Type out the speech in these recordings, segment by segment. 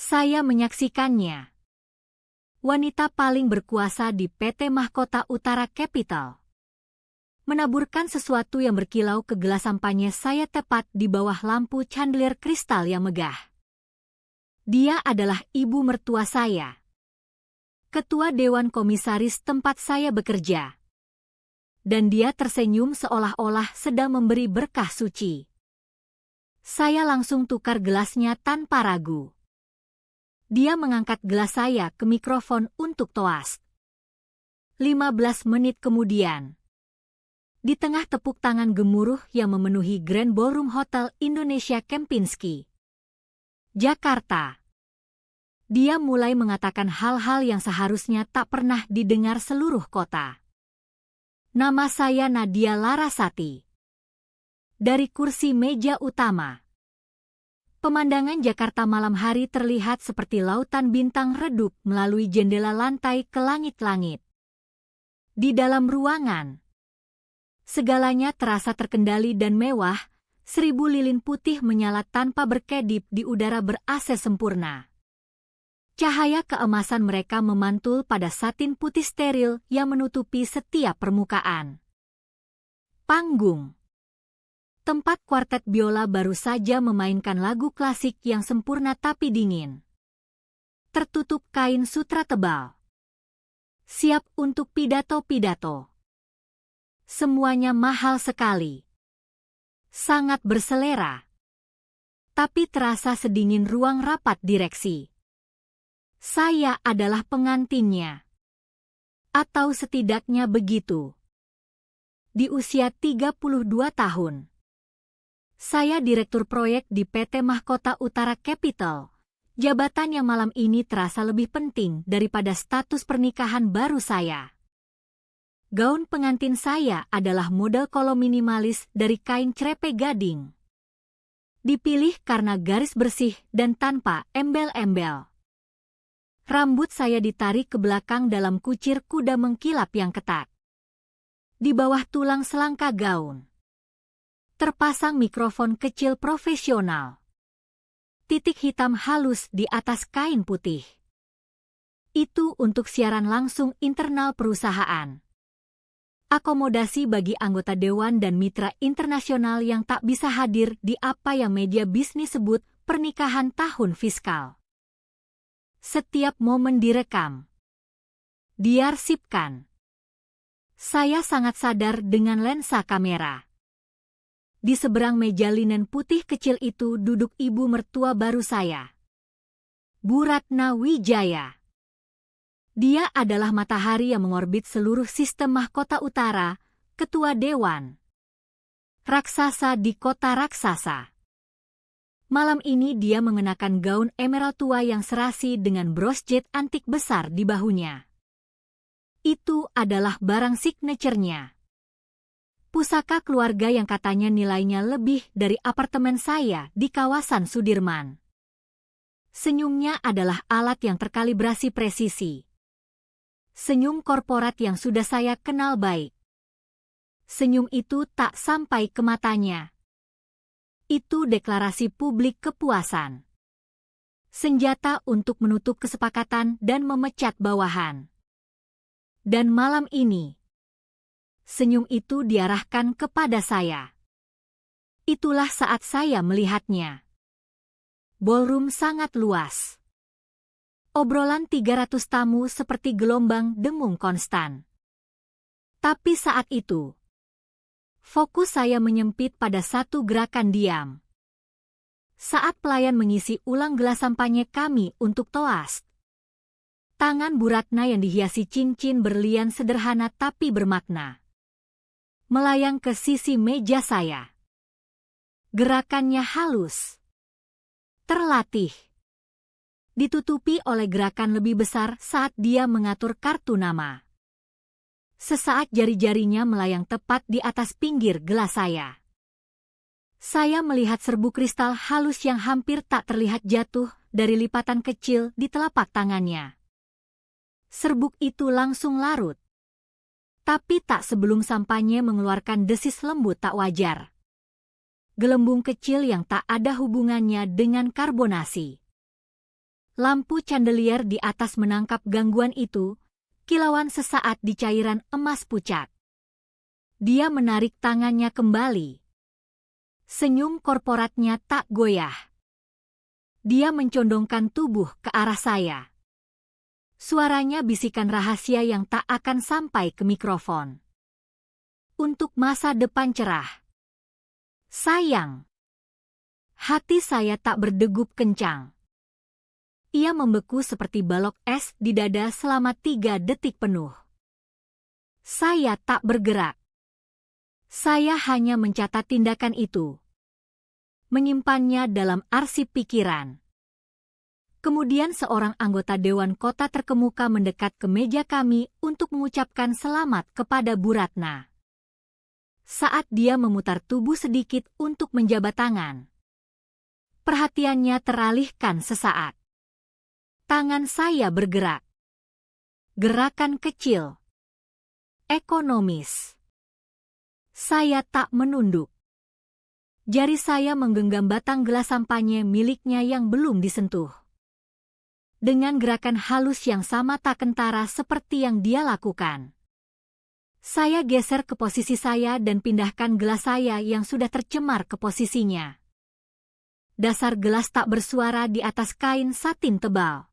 Saya menyaksikannya. Wanita paling berkuasa di PT Mahkota Utara Capital. Menaburkan sesuatu yang berkilau ke gelas sampahnya saya tepat di bawah lampu chandelier kristal yang megah. Dia adalah ibu mertua saya. Ketua Dewan Komisaris tempat saya bekerja. Dan dia tersenyum seolah-olah sedang memberi berkah suci. Saya langsung tukar gelasnya tanpa ragu. Dia mengangkat gelas saya ke mikrofon untuk toast. 15 menit kemudian. Di tengah tepuk tangan gemuruh yang memenuhi Grand Ballroom Hotel Indonesia Kempinski, Jakarta, dia mulai mengatakan hal-hal yang seharusnya tak pernah didengar seluruh kota. Nama saya Nadia Larasati. Dari kursi meja utama. Pemandangan Jakarta malam hari terlihat seperti lautan bintang redup melalui jendela lantai ke langit-langit. Di dalam ruangan, segalanya terasa terkendali dan mewah, 1000 lilin putih menyala tanpa berkedip di udara ber-AC sempurna. Cahaya keemasan mereka memantul pada satin putih steril yang menutupi setiap permukaan. Panggung. Tempat kuartet biola baru saja memainkan lagu klasik yang sempurna tapi dingin. Tertutup kain sutra tebal. Siap untuk pidato-pidato. Semuanya mahal sekali. Sangat berselera. Tapi terasa sedingin ruang rapat direksi. Saya adalah pengantinnya. Atau setidaknya begitu. Di usia 32 tahun. Saya direktur proyek di PT Mahkota Utara Capital. Jabatan yang malam ini terasa lebih penting daripada status pernikahan baru saya. Gaun pengantin saya adalah model kolom minimalis dari kain crepe gading. Dipilih karena garis bersih dan tanpa embel-embel. Rambut saya ditarik ke belakang dalam kucir kuda mengkilap yang ketat. Di bawah tulang selangka gaun terpasang mikrofon kecil profesional. Titik hitam halus di atas kain putih. Itu untuk siaran langsung internal perusahaan. Akomodasi bagi anggota dewan dan mitra internasional yang tak bisa hadir di apa yang media bisnis sebut pernikahan tahun fiskal. Setiap momen direkam. Diarsipkan. Saya sangat sadar dengan lensa kamera. Di seberang meja linen putih kecil itu duduk ibu mertua baru saya. Bu Ratna Wijaya. Dia adalah matahari yang mengorbit seluruh sistem Mahkota Utara, ketua dewan. Raksasa di kota raksasa. Malam ini dia mengenakan gaun emerald tua yang serasi dengan bros jet antik besar di bahunya. Itu adalah barang signature-nya. Pusaka keluarga yang katanya nilainya lebih dari apartemen saya di kawasan Sudirman. Senyumnya adalah alat yang terkalibrasi presisi. Senyum korporat yang sudah saya kenal baik. Senyum itu tak sampai ke matanya. Itu deklarasi publik kepuasan. Senjata untuk menutup kesepakatan dan memecat bawahan. Dan malam ini, senyum itu diarahkan kepada saya. Itulah saat saya melihatnya. Ballroom sangat luas. Obrolan 300 tamu seperti gelombang dengung konstan. Tapi saat itu, fokus saya menyempit pada satu gerakan diam. Saat pelayan mengisi ulang gelas sampahnya kami untuk toast. Tangan Bu Ratna yang dihiasi cincin berlian sederhana tapi bermakna. Melayang ke sisi meja saya. Gerakannya halus. Terlatih. Ditutupi oleh gerakan lebih besar saat dia mengatur kartu nama. Sesaat jari-jarinya melayang tepat di atas pinggir gelas saya. Saya melihat serbuk kristal halus yang hampir tak terlihat jatuh dari lipatan kecil di telapak tangannya. Serbuk itu langsung larut. Tapi tak sebelum sampahnya mengeluarkan desis lembut tak wajar. Gelembung kecil yang tak ada hubungannya dengan karbonasi. Lampu chandelier di atas menangkap gangguan itu, kilauan sesaat di cairan emas pucat. Dia menarik tangannya kembali. Senyum korporatnya tak goyah. Dia mencondongkan tubuh ke arah saya. Suaranya bisikan rahasia yang tak akan sampai ke mikrofon. Untuk masa depan cerah. Sayang. Hati saya tak berdegup kencang. Ia membeku seperti balok es di dada selama 3 detik penuh. Saya tak bergerak. Saya hanya mencatat tindakan itu. Menyimpannya dalam arsip pikiran. Kemudian seorang anggota Dewan Kota terkemuka mendekat ke meja kami untuk mengucapkan selamat kepada Bu Ratna. Saat dia memutar tubuh sedikit untuk menjabat tangan, perhatiannya teralihkan sesaat. Tangan saya bergerak. Gerakan kecil. Ekonomis. Saya tak menunduk. Jari saya menggenggam batang gelas sampanye miliknya yang belum disentuh. Dengan gerakan halus yang sama tak kentara seperti yang dia lakukan. Saya geser ke posisi saya dan pindahkan gelas saya yang sudah tercemar ke posisinya. Dasar gelas tak bersuara di atas kain satin tebal.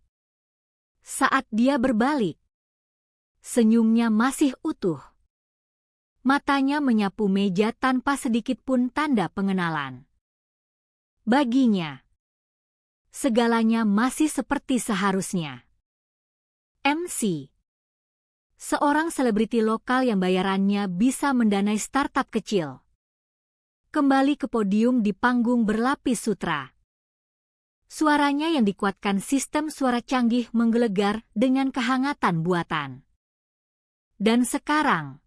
Saat dia berbalik, senyumnya masih utuh. Matanya menyapu meja tanpa sedikit pun tanda pengenalan. Baginya, segalanya masih seperti seharusnya. MC. Seorang selebriti lokal yang bayarannya bisa mendanai startup kecil. Kembali ke podium di panggung berlapis sutra. Suaranya yang dikuatkan sistem suara canggih menggelegar dengan kehangatan buatan. Dan sekarang,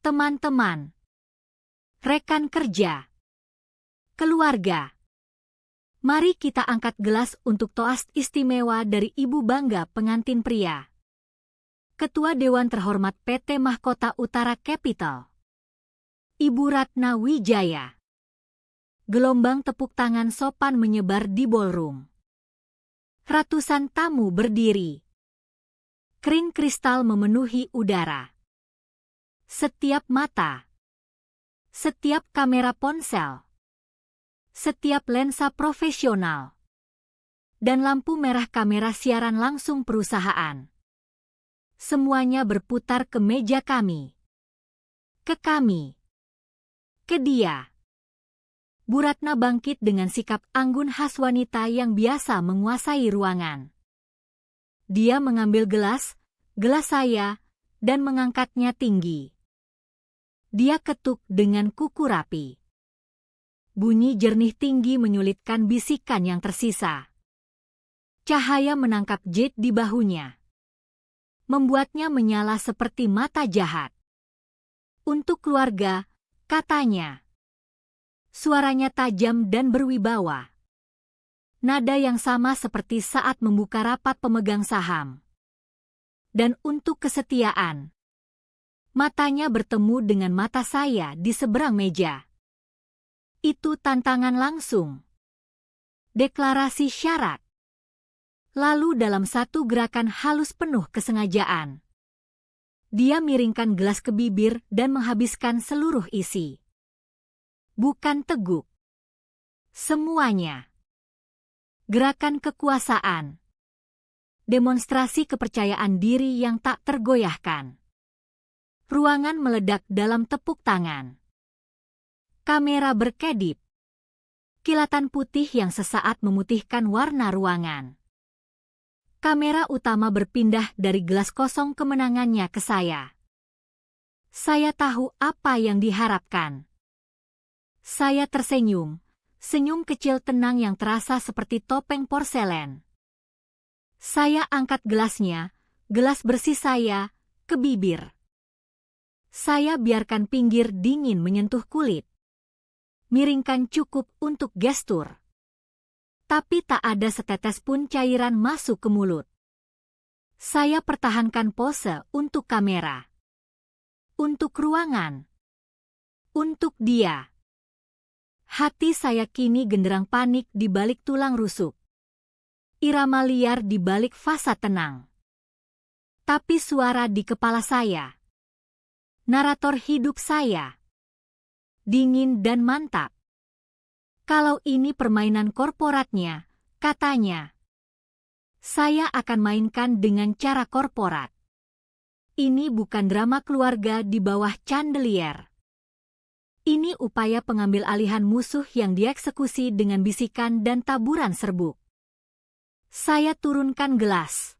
teman-teman, rekan kerja, keluarga, mari kita angkat gelas untuk toast istimewa dari Ibu Bangga Pengantin Pria. Ketua Dewan Terhormat PT Mahkota Utara Capital, Ibu Ratna Wijaya. Gelombang tepuk tangan sopan menyebar di ballroom. Ratusan tamu berdiri. Kring kristal memenuhi udara. Setiap mata, setiap kamera ponsel, setiap lensa profesional, dan lampu merah kamera siaran langsung perusahaan. Semuanya berputar ke meja kami. Ke kami. Ke dia. Bu Ratna bangkit dengan sikap anggun khas wanita yang biasa menguasai ruangan. Dia mengambil gelas saya, dan mengangkatnya tinggi. Dia ketuk dengan kuku rapi. Bunyi jernih tinggi menyulitkan bisikan yang tersisa. Cahaya menangkap jade di bahunya. Membuatnya menyala seperti mata jahat. Untuk keluarga, katanya. Suaranya tajam dan berwibawa. Nada yang sama seperti saat membuka rapat pemegang saham. Dan untuk kesetiaan, matanya bertemu dengan mata saya di seberang meja. Itu tantangan langsung. Deklarasi syarat. Lalu dalam satu gerakan halus penuh kesengajaan, dia miringkan gelas ke bibir dan menghabiskan seluruh isi. Bukan teguk. Semuanya. Gerakan kekuasaan. Demonstrasi kepercayaan diri yang tak tergoyahkan. Ruangan meledak dalam tepuk tangan. Kamera berkedip. Kilatan putih yang sesaat memutihkan warna ruangan. Kamera utama berpindah dari gelas kosong kemenangannya ke saya. Saya tahu apa yang diharapkan. Saya tersenyum, senyum kecil tenang yang terasa seperti topeng porselen. Saya angkat gelasnya, gelas bersih saya, ke bibir. Saya biarkan pinggir dingin menyentuh kulit. Miringkan cukup untuk gestur. Tapi tak ada setetes pun cairan masuk ke mulut. Saya pertahankan pose untuk kamera. Untuk ruangan. Untuk dia. Hati saya kini genderang panik di balik tulang rusuk. Irama liar di balik fasa tenang. Tapi suara di kepala saya. Narator hidup saya. Dingin dan mantap. Kalau ini permainan korporatnya, katanya. Saya akan mainkan dengan cara korporat. Ini bukan drama keluarga di bawah chandelier. Ini upaya pengambil alihan musuh yang dieksekusi dengan bisikan dan taburan serbuk. Saya turunkan gelas.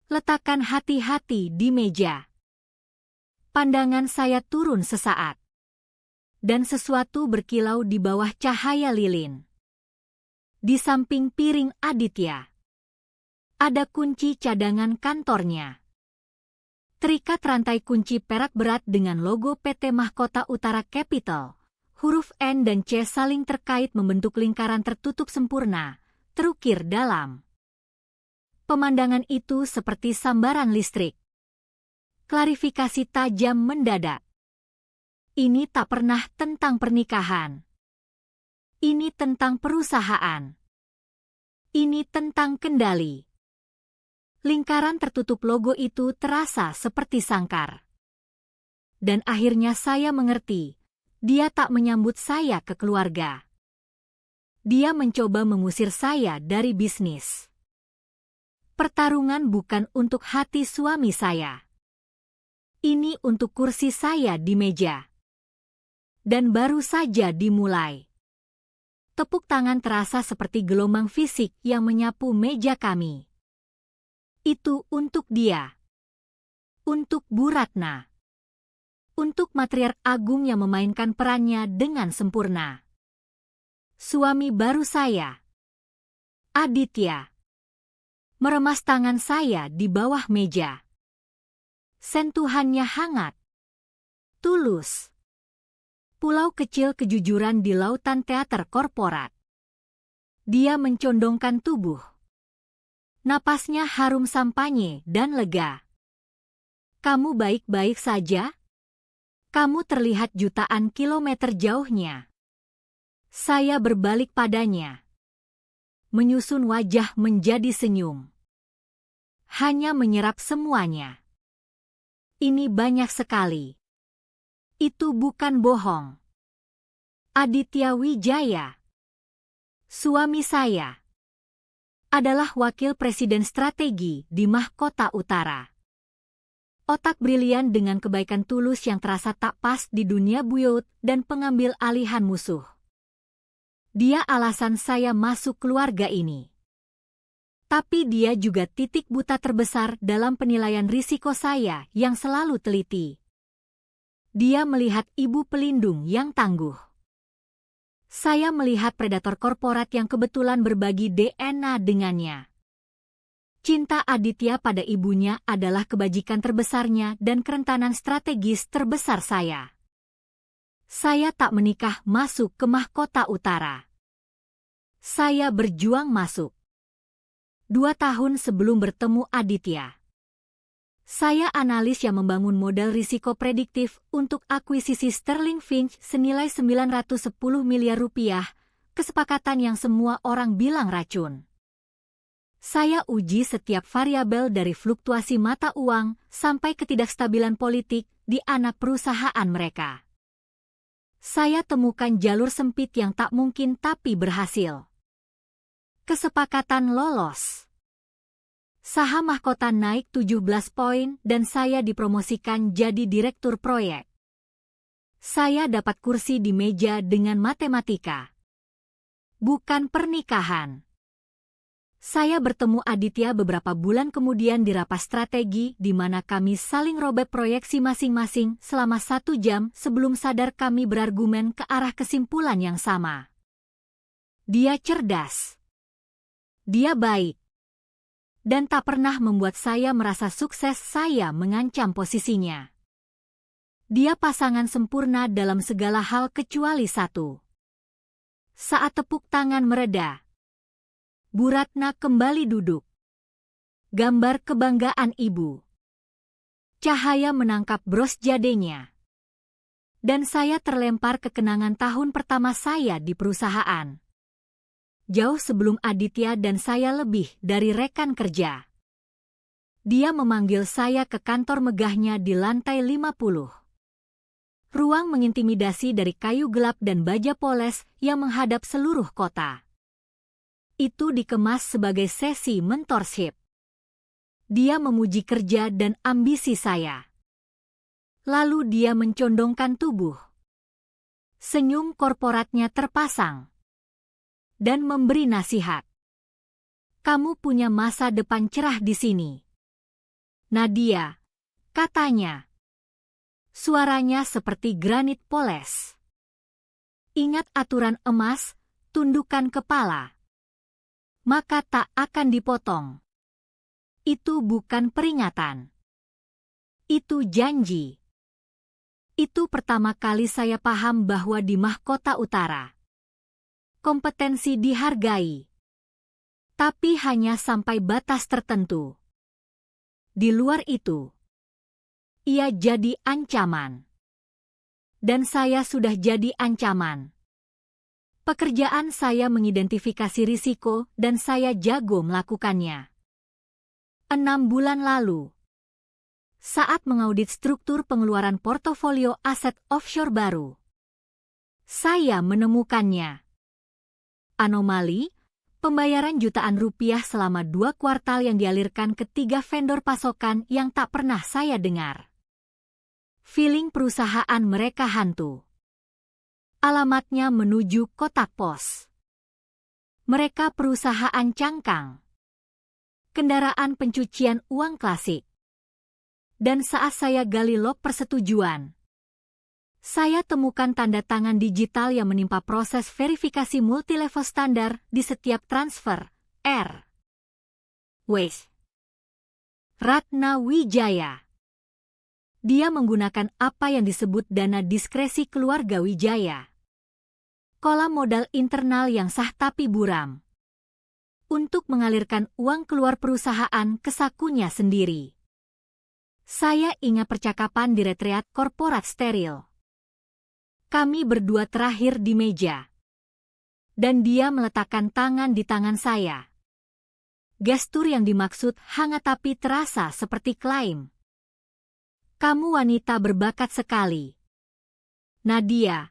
Letakkan hati-hati di meja. Pandangan saya turun sesaat. Dan sesuatu berkilau di bawah cahaya lilin. Di samping piring Aditya. Ada kunci cadangan kantornya. Terikat rantai kunci perak berat dengan logo PT Mahkota Utara Capital. Huruf N dan C saling terkait membentuk lingkaran tertutup sempurna. Terukir dalam. Pemandangan itu seperti sambaran listrik. Klarifikasi tajam mendadak. Ini tak pernah tentang pernikahan. Ini tentang perusahaan. Ini tentang kendali. Lingkaran tertutup logo itu terasa seperti sangkar. Dan akhirnya saya mengerti, dia tak menyambut saya ke keluarga. Dia mencoba mengusir saya dari bisnis. Pertarungan bukan untuk hati suami saya. Ini untuk kursi saya di meja. Dan baru saja dimulai. Tepuk tangan terasa seperti gelombang fisik yang menyapu meja kami. Itu untuk dia. Untuk Bu Ratna. Untuk matriark agung yang memainkan perannya dengan sempurna. Suami baru saya, Aditya, meremas tangan saya di bawah meja. Sentuhannya hangat, tulus. Pulau kecil kejujuran di lautan teater korporat. Dia mencondongkan tubuh. Napasnya harum sampanye dan lega. Kamu baik-baik saja? Kamu terlihat jutaan kilometer jauhnya. Saya berbalik padanya. Menyusun wajah menjadi senyum. Hanya menyerap semuanya. Ini banyak sekali. Itu bukan bohong. Aditya Wijaya, suami saya, adalah wakil presiden strategi di Mahkota Utara. Otak brilian dengan kebaikan tulus yang terasa tak pas di dunia buyut dan pengambil alihan musuh. Dia alasan saya masuk keluarga ini. Tapi dia juga titik buta terbesar dalam penilaian risiko saya yang selalu teliti. Dia melihat ibu pelindung yang tangguh. Saya melihat predator korporat yang kebetulan berbagi DNA dengannya. Cinta Aditya pada ibunya adalah kebajikan terbesarnya dan kerentanan strategis terbesar saya. Saya tak menikah masuk ke Mahkota Utara. Saya berjuang masuk. 2 tahun sebelum bertemu Aditya. Saya analis yang membangun modal risiko prediktif untuk akuisisi Sterling Finch senilai 910 miliar rupiah, kesepakatan yang semua orang bilang racun. Saya uji setiap variabel dari fluktuasi mata uang sampai ketidakstabilan politik di anak perusahaan mereka. Saya temukan jalur sempit yang tak mungkin tapi berhasil. Kesepakatan lolos. Saham mahkota naik 17 poin dan saya dipromosikan jadi direktur proyek. Saya dapat kursi di meja dengan matematika. Bukan pernikahan. Saya bertemu Aditya beberapa bulan kemudian di rapat strategi di mana kami saling robek proyeksi masing-masing selama 1 jam sebelum sadar kami berargumen ke arah kesimpulan yang sama. Dia cerdas. Dia baik. Dan tak pernah membuat saya merasa sukses saya mengancam posisinya. Dia pasangan sempurna dalam segala hal kecuali satu. Saat tepuk tangan mereda, Bu Ratna kembali duduk. Gambar kebanggaan ibu. Cahaya menangkap bros jadenya. Dan saya terlempar ke kenangan tahun pertama saya di perusahaan. jauh sebelum Aditya dan saya lebih dari rekan kerja. Dia memanggil saya ke kantor megahnya di lantai 50. Ruang mengintimidasi dari kayu gelap dan baja poles yang menghadap seluruh kota. Itu dikemas sebagai sesi mentorship. Dia memuji kerja dan ambisi saya. Lalu dia mencondongkan tubuh. Senyum korporatnya terpasang. Dan memberi nasihat. Kamu punya masa depan cerah di sini, Nadia, katanya. Suaranya seperti granit poles. Ingat aturan emas, tundukkan kepala. Maka tak akan dipotong. Itu bukan peringatan. Itu janji. Itu pertama kali saya paham bahwa di Mahkota Utara, kompetensi dihargai. Tapi hanya sampai batas tertentu. Di luar itu, ia jadi ancaman. Dan saya sudah jadi ancaman. Pekerjaan saya mengidentifikasi risiko dan saya jago melakukannya. 6 bulan lalu, saat mengaudit struktur pengeluaran portofolio aset offshore baru, saya menemukannya. Anomali, pembayaran jutaan rupiah selama 2 kuartal yang dialirkan ke 3 vendor pasokan yang tak pernah saya dengar. Feeling perusahaan mereka hantu. Alamatnya menuju kotak pos. Mereka perusahaan cangkang. Kendaraan pencucian uang klasik. Dan saat saya gali log persetujuan, saya temukan tanda tangan digital yang menimpa proses verifikasi multilevel standar di setiap transfer, Wes. Ratna Wijaya. Dia menggunakan apa yang disebut dana diskresi keluarga Wijaya. Kolam modal internal yang sah tapi buram. Untuk mengalirkan uang keluar perusahaan ke sakunya sendiri. Saya ingat percakapan di retreat korporat steril. Kami berdua terakhir di meja. Dan dia meletakkan tangan di tangan saya. Gestur yang dimaksud hangat tapi terasa seperti klaim. Kamu wanita berbakat sekali, Nadia,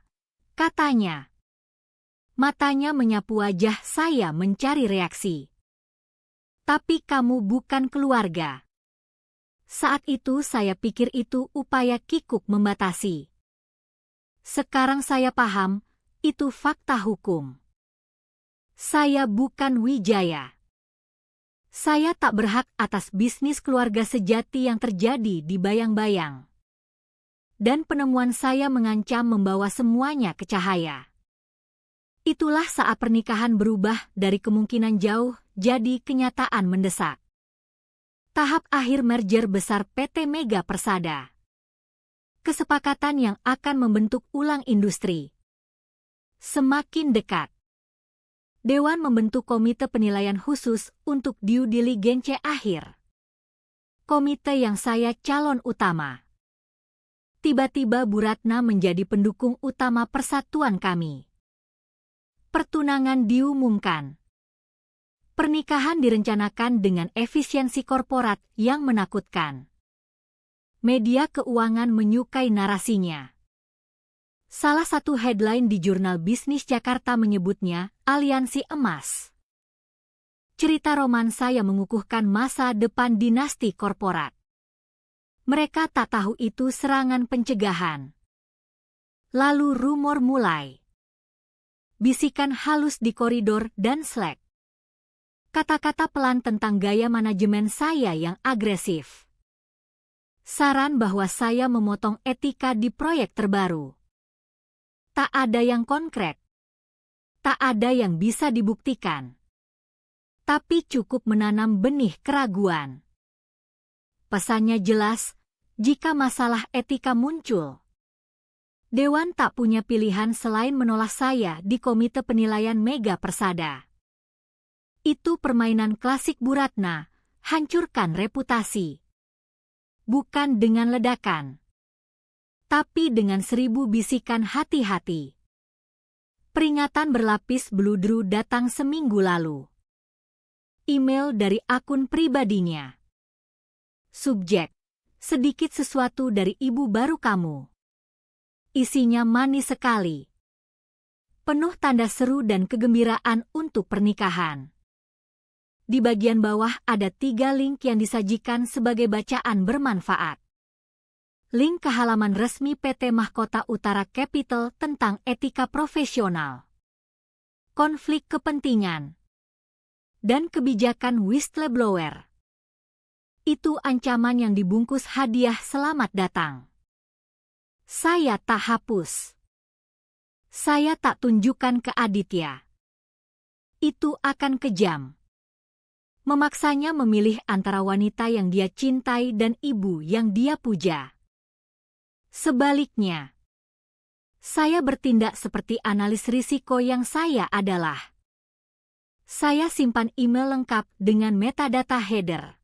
katanya. Matanya menyapu wajah saya mencari reaksi. Tapi kamu bukan keluarga. Saat itu saya pikir itu upaya kikuk membatasi. Sekarang saya paham, itu fakta hukum. Saya bukan Wijaya. Saya tak berhak atas bisnis keluarga sejati yang terjadi di bayang-bayang. Dan penemuan saya mengancam membawa semuanya ke cahaya. Itulah saat pernikahan berubah dari kemungkinan jauh jadi kenyataan mendesak. Tahap akhir merger besar PT Mega Persada. Kesepakatan yang akan membentuk ulang industri. Semakin dekat. Dewan membentuk komite penilaian khusus untuk due diligence akhir. Komite yang saya calon utama. Tiba-tiba Bu Ratna menjadi pendukung utama persatuan kami. Pertunangan diumumkan. Pernikahan direncanakan dengan efisiensi korporat yang menakutkan. Media keuangan menyukai narasinya. Salah satu headline di jurnal bisnis Jakarta menyebutnya Aliansi Emas. Cerita romansa yang mengukuhkan masa depan dinasti korporat. Mereka tak tahu itu serangan pencegahan. Lalu rumor mulai. Bisikan halus di koridor dan Slack. Kata-kata pelan tentang gaya manajemen saya yang agresif. Saran bahwa saya memotong etika di proyek terbaru. Tak ada yang konkret. Tak ada yang bisa dibuktikan. Tapi cukup menanam benih keraguan. Pesannya jelas, jika masalah etika muncul. Dewan tak punya pilihan selain menolak saya di Komite Penilaian Mega Persada. Itu permainan klasik Bu Ratna, hancurkan reputasi. Bukan dengan ledakan. Tapi dengan 1000 bisikan hati-hati. Peringatan berlapis bludru datang seminggu lalu. Email dari akun pribadinya. Subjek, sedikit sesuatu dari ibu baru kamu. Isinya manis sekali. Penuh tanda seru dan kegembiraan untuk pernikahan. Di bagian bawah ada 3 link yang disajikan sebagai bacaan bermanfaat. Link ke halaman resmi PT Mahkota Utara Capital tentang etika profesional, konflik kepentingan, dan kebijakan whistleblower. Itu ancaman yang dibungkus hadiah selamat datang. Saya tak hapus. Saya tak tunjukkan ke Aditya. Itu akan kejam. Memaksanya memilih antara wanita yang dia cintai dan ibu yang dia puja. Sebaliknya, saya bertindak seperti analis risiko yang saya adalah. Saya simpan email lengkap dengan metadata header.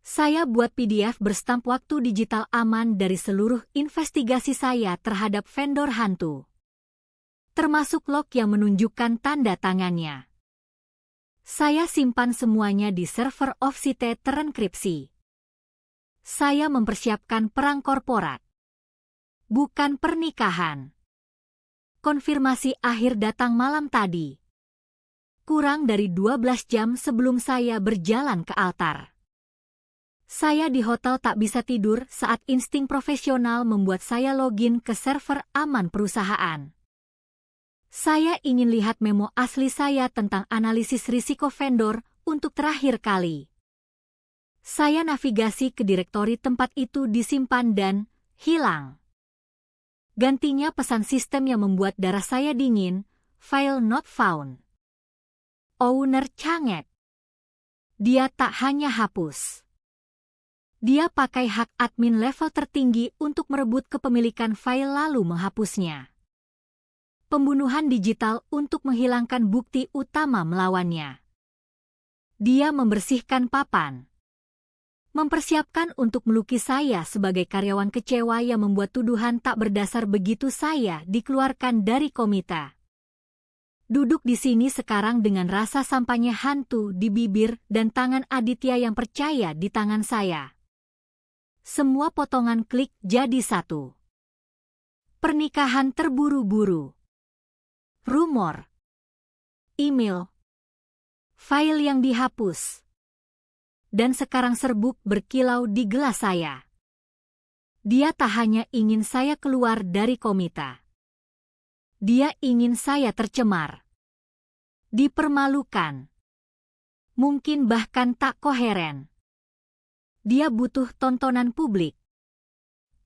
Saya buat PDF berstamp waktu digital aman dari seluruh investigasi saya terhadap vendor hantu, termasuk log yang menunjukkan tanda tangannya. Saya simpan semuanya di server Offsite terenkripsi. Saya mempersiapkan perang korporat, bukan pernikahan. Konfirmasi akhir datang malam tadi. Kurang dari 12 jam sebelum saya berjalan ke altar. Saya di hotel tak bisa tidur saat insting profesional membuat saya login ke server aman perusahaan. Saya ingin lihat memo asli saya tentang analisis risiko vendor untuk terakhir kali. Saya navigasi ke direktori tempat itu disimpan dan hilang. Gantinya pesan sistem yang membuat darah saya dingin, file not found. Owner Canget. Dia tak hanya hapus. Dia pakai hak admin level tertinggi untuk merebut kepemilikan file lalu menghapusnya. Pembunuhan digital untuk menghilangkan bukti utama melawannya. Dia membersihkan papan. Mempersiapkan untuk melukis saya sebagai karyawan kecewa yang membuat tuduhan tak berdasar begitu saya dikeluarkan dari komite. Duduk di sini sekarang dengan rasa sampahnya hantu di bibir dan tangan Aditya yang percaya di tangan saya. Semua potongan klik jadi satu. Pernikahan terburu-buru. Rumor. Email. File yang dihapus. Dan sekarang serbuk berkilau di gelas saya. Dia tak hanya ingin saya keluar dari komite. Dia ingin saya tercemar. Dipermalukan. Mungkin bahkan tak koheren. Dia butuh tontonan publik.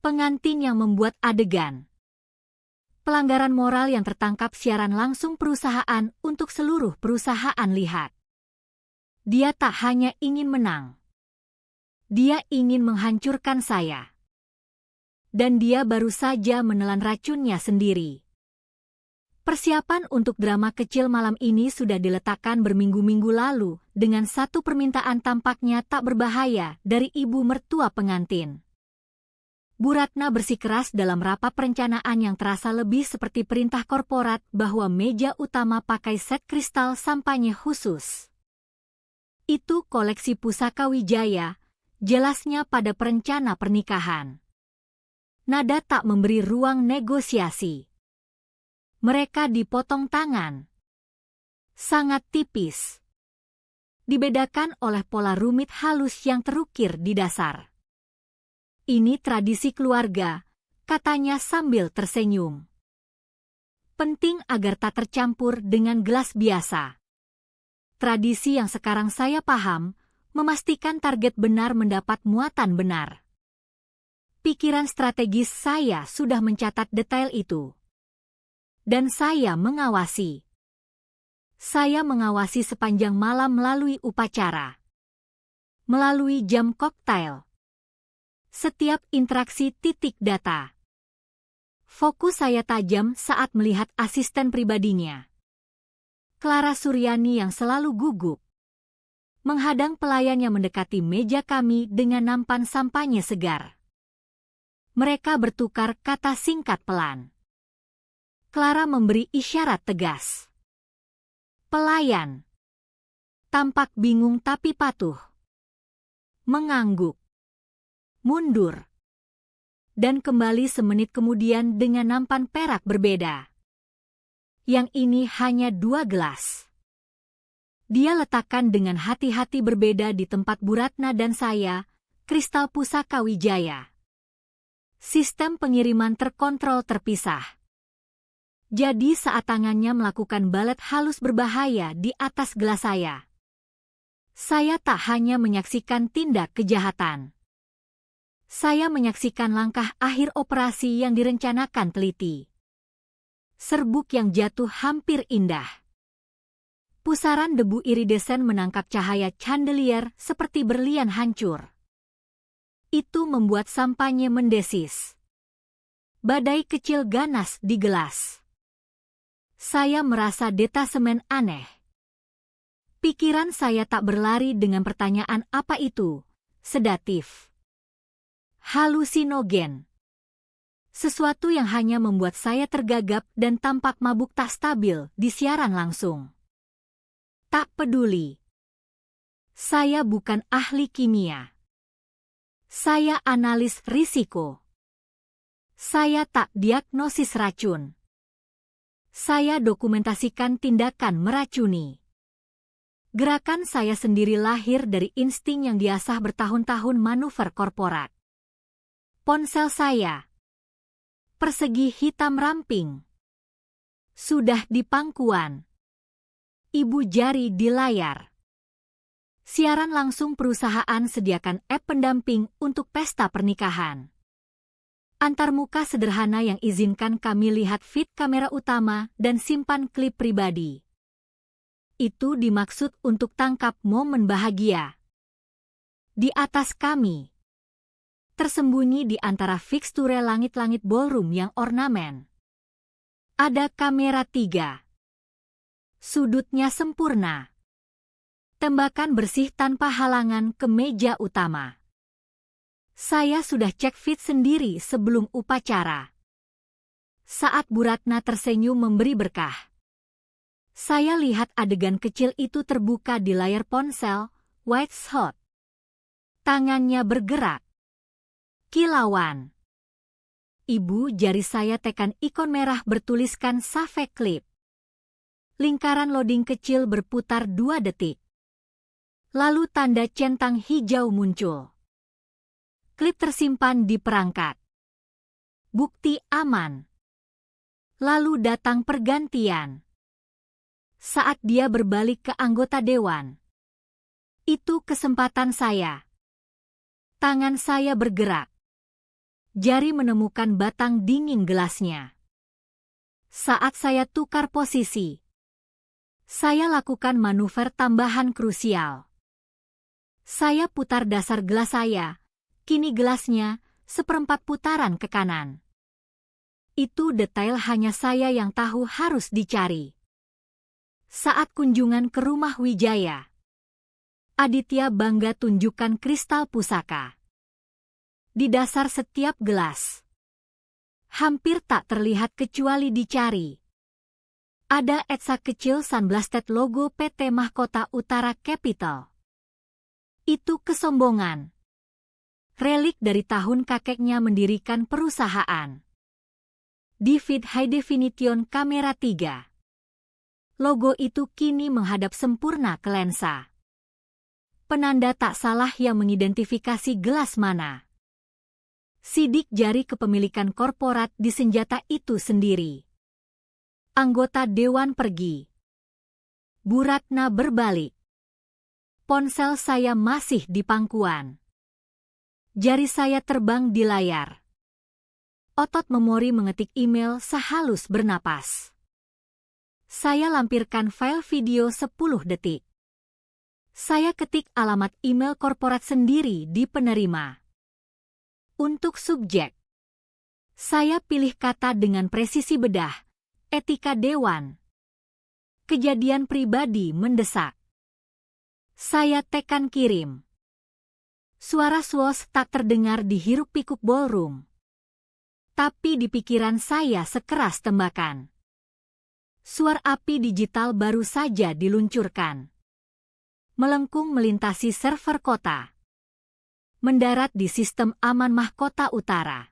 Pengantin yang membuat adegan. Pelanggaran moral yang tertangkap siaran langsung perusahaan untuk seluruh perusahaan lihat. Dia tak hanya ingin menang. Dia ingin menghancurkan saya. Dan dia baru saja menelan racunnya sendiri. Persiapan untuk drama kecil malam ini sudah diletakkan berminggu-minggu lalu dengan satu permintaan tampaknya tak berbahaya dari ibu mertua pengantin. Bu Ratna bersikeras dalam rapat perencanaan yang terasa lebih seperti perintah korporat bahwa meja utama pakai set kristal sampahnya khusus. Itu koleksi pusaka Wijaya, jelasnya pada perencana pernikahan. Nada tak memberi ruang negosiasi. Mereka dipotong tangan. Sangat tipis. Dibedakan oleh pola rumit halus yang terukir di dasar. Ini tradisi keluarga, katanya sambil tersenyum. Penting agar tak tercampur dengan gelas biasa. Tradisi yang sekarang saya paham, memastikan target benar mendapat muatan benar. Pikiran strategis saya sudah mencatat detail itu. Dan saya mengawasi. Saya mengawasi sepanjang malam melalui upacara. Melalui jam koktail. Setiap interaksi titik data. Fokus saya tajam saat melihat asisten pribadinya. Clara Suryani yang selalu gugup. Menghadang pelayan yang mendekati meja kami dengan nampan sampahnya segar. Mereka bertukar kata singkat pelan. Clara memberi isyarat tegas. Pelayan tampak bingung tapi patuh. Mengangguk. Mundur. Dan kembali semenit kemudian dengan nampan perak berbeda. Yang ini hanya 2 gelas. Dia letakkan dengan hati-hati berbeda di tempat Bu Ratna dan saya, Kristal Pusaka Wijaya. Sistem pengiriman terkontrol terpisah. Jadi saat tangannya melakukan balet halus berbahaya di atas gelas saya tak hanya menyaksikan tindak kejahatan. Saya menyaksikan langkah akhir operasi yang direncanakan teliti. Serbuk yang jatuh hampir indah. Pusaran debu iridesen menangkap cahaya chandelier seperti berlian hancur. Itu membuat sampahnya mendesis. Badai kecil ganas di gelas. Saya merasa detasemen aneh. Pikiran saya tak berlari dengan pertanyaan apa itu, sedatif, halusinogen. Sesuatu yang hanya membuat saya tergagap dan tampak mabuk tak stabil di siaran langsung. Tak peduli. Saya bukan ahli kimia. Saya analis risiko. Saya tak diagnosis racun. Saya dokumentasikan tindakan meracuni. Gerakan saya sendiri lahir dari insting yang diasah bertahun-tahun manuver korporat. Ponsel saya. Persegi hitam ramping. Sudah di pangkuan. Ibu jari di layar. Siaran langsung perusahaan sediakan app pendamping untuk pesta pernikahan. Antarmuka sederhana yang izinkan kami lihat feed kamera utama dan simpan klip pribadi. Itu dimaksud untuk tangkap momen bahagia. Di atas kami. Tersembunyi di antara fiksture langit-langit ballroom yang ornamen. Ada kamera 3. Sudutnya sempurna. Tembakan bersih tanpa halangan ke meja utama. Saya sudah cek feed sendiri sebelum upacara. Saat Bu Ratna tersenyum memberi berkah. Saya lihat adegan kecil itu terbuka di layar ponsel, white hot. Tangannya bergerak. Kilauan. Ibu jari saya tekan ikon merah bertuliskan save clip. Lingkaran loading kecil berputar 2 detik. Lalu tanda centang hijau muncul. Klip tersimpan di perangkat. Bukti aman. Lalu datang pergantian. Saat dia berbalik ke anggota dewan. Itu kesempatan saya. Tangan saya bergerak. Jari menemukan batang dingin gelasnya. Saat saya tukar posisi. Saya lakukan manuver tambahan krusial. Saya putar dasar gelas saya. Kini gelasnya 1/4 putaran ke kanan. Itu detail hanya saya yang tahu harus dicari. Saat kunjungan ke rumah Wijaya, Aditya bangga tunjukkan kristal pusaka. Di dasar setiap gelas. Hampir tak terlihat kecuali dicari. Ada etsa kecil sunblasted logo PT Mahkota Utara Capital. Itu kesombongan. Relik dari tahun kakeknya mendirikan perusahaan. Vivid High Definition Kamera 3. Logo itu kini menghadap sempurna ke lensa. Penanda tak salah yang mengidentifikasi gelas mana. Sidik jari kepemilikan korporat di senjata itu sendiri. Anggota dewan pergi. Bu Ratna berbalik. Ponsel saya masih di pangkuan. Jari saya terbang di layar. Otot memori mengetik email sehalus bernapas. Saya lampirkan file video 10 detik. Saya ketik alamat email korporat sendiri di penerima. Untuk subjek, saya pilih kata dengan presisi bedah, etika dewan. Kejadian pribadi mendesak. Saya tekan kirim. Suara swos tak terdengar di hiruk-pikuk ballroom. Tapi di pikiran saya sekeras tembakan. Suar api digital baru saja diluncurkan. Melengkung melintasi server kota. Mendarat di sistem aman Mahkota Utara.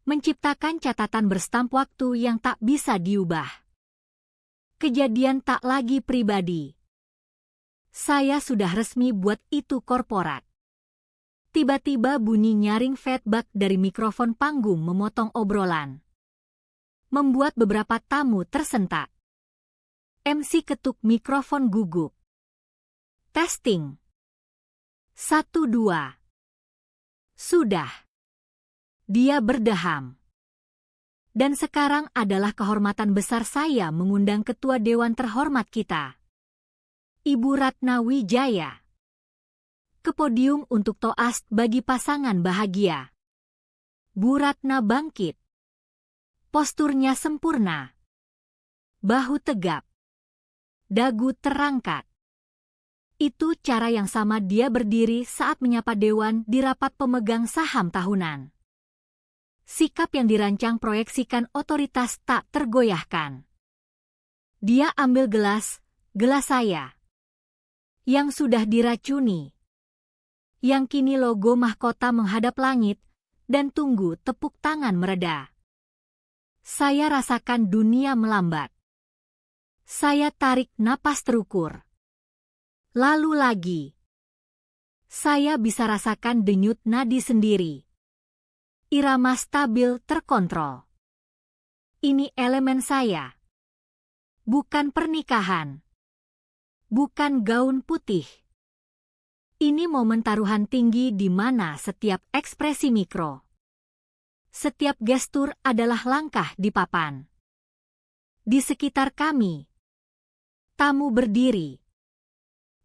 Menciptakan catatan berstamp waktu yang tak bisa diubah. Kejadian tak lagi pribadi. Saya sudah resmi buat itu korporat. Tiba-tiba bunyi nyaring feedback dari mikrofon panggung memotong obrolan. Membuat beberapa tamu tersentak. MC ketuk mikrofon gugup. Testing. 1, 2. Sudah. Dia berdeham. Dan sekarang adalah kehormatan besar saya mengundang Ketua Dewan Terhormat kita, Ibu Ratna Wijaya, ke podium untuk toast bagi pasangan bahagia. Bu Ratna bangkit. Posturnya sempurna. Bahu tegap. Dagu terangkat. Itu cara yang sama dia berdiri saat menyapa Dewan di rapat pemegang saham tahunan. Sikap yang dirancang proyeksikan otoritas tak tergoyahkan. Dia ambil gelas saya. Yang sudah diracuni. Yang kini logo mahkota menghadap langit dan tunggu tepuk tangan mereda. Saya rasakan dunia melambat. Saya tarik napas terukur. Lalu lagi. Saya bisa rasakan denyut nadi sendiri. Irama stabil terkontrol. Ini elemen saya. Bukan pernikahan. Bukan gaun putih. Ini momen taruhan tinggi di mana setiap ekspresi mikro, setiap gestur adalah langkah di papan. Di sekitar kami, tamu berdiri.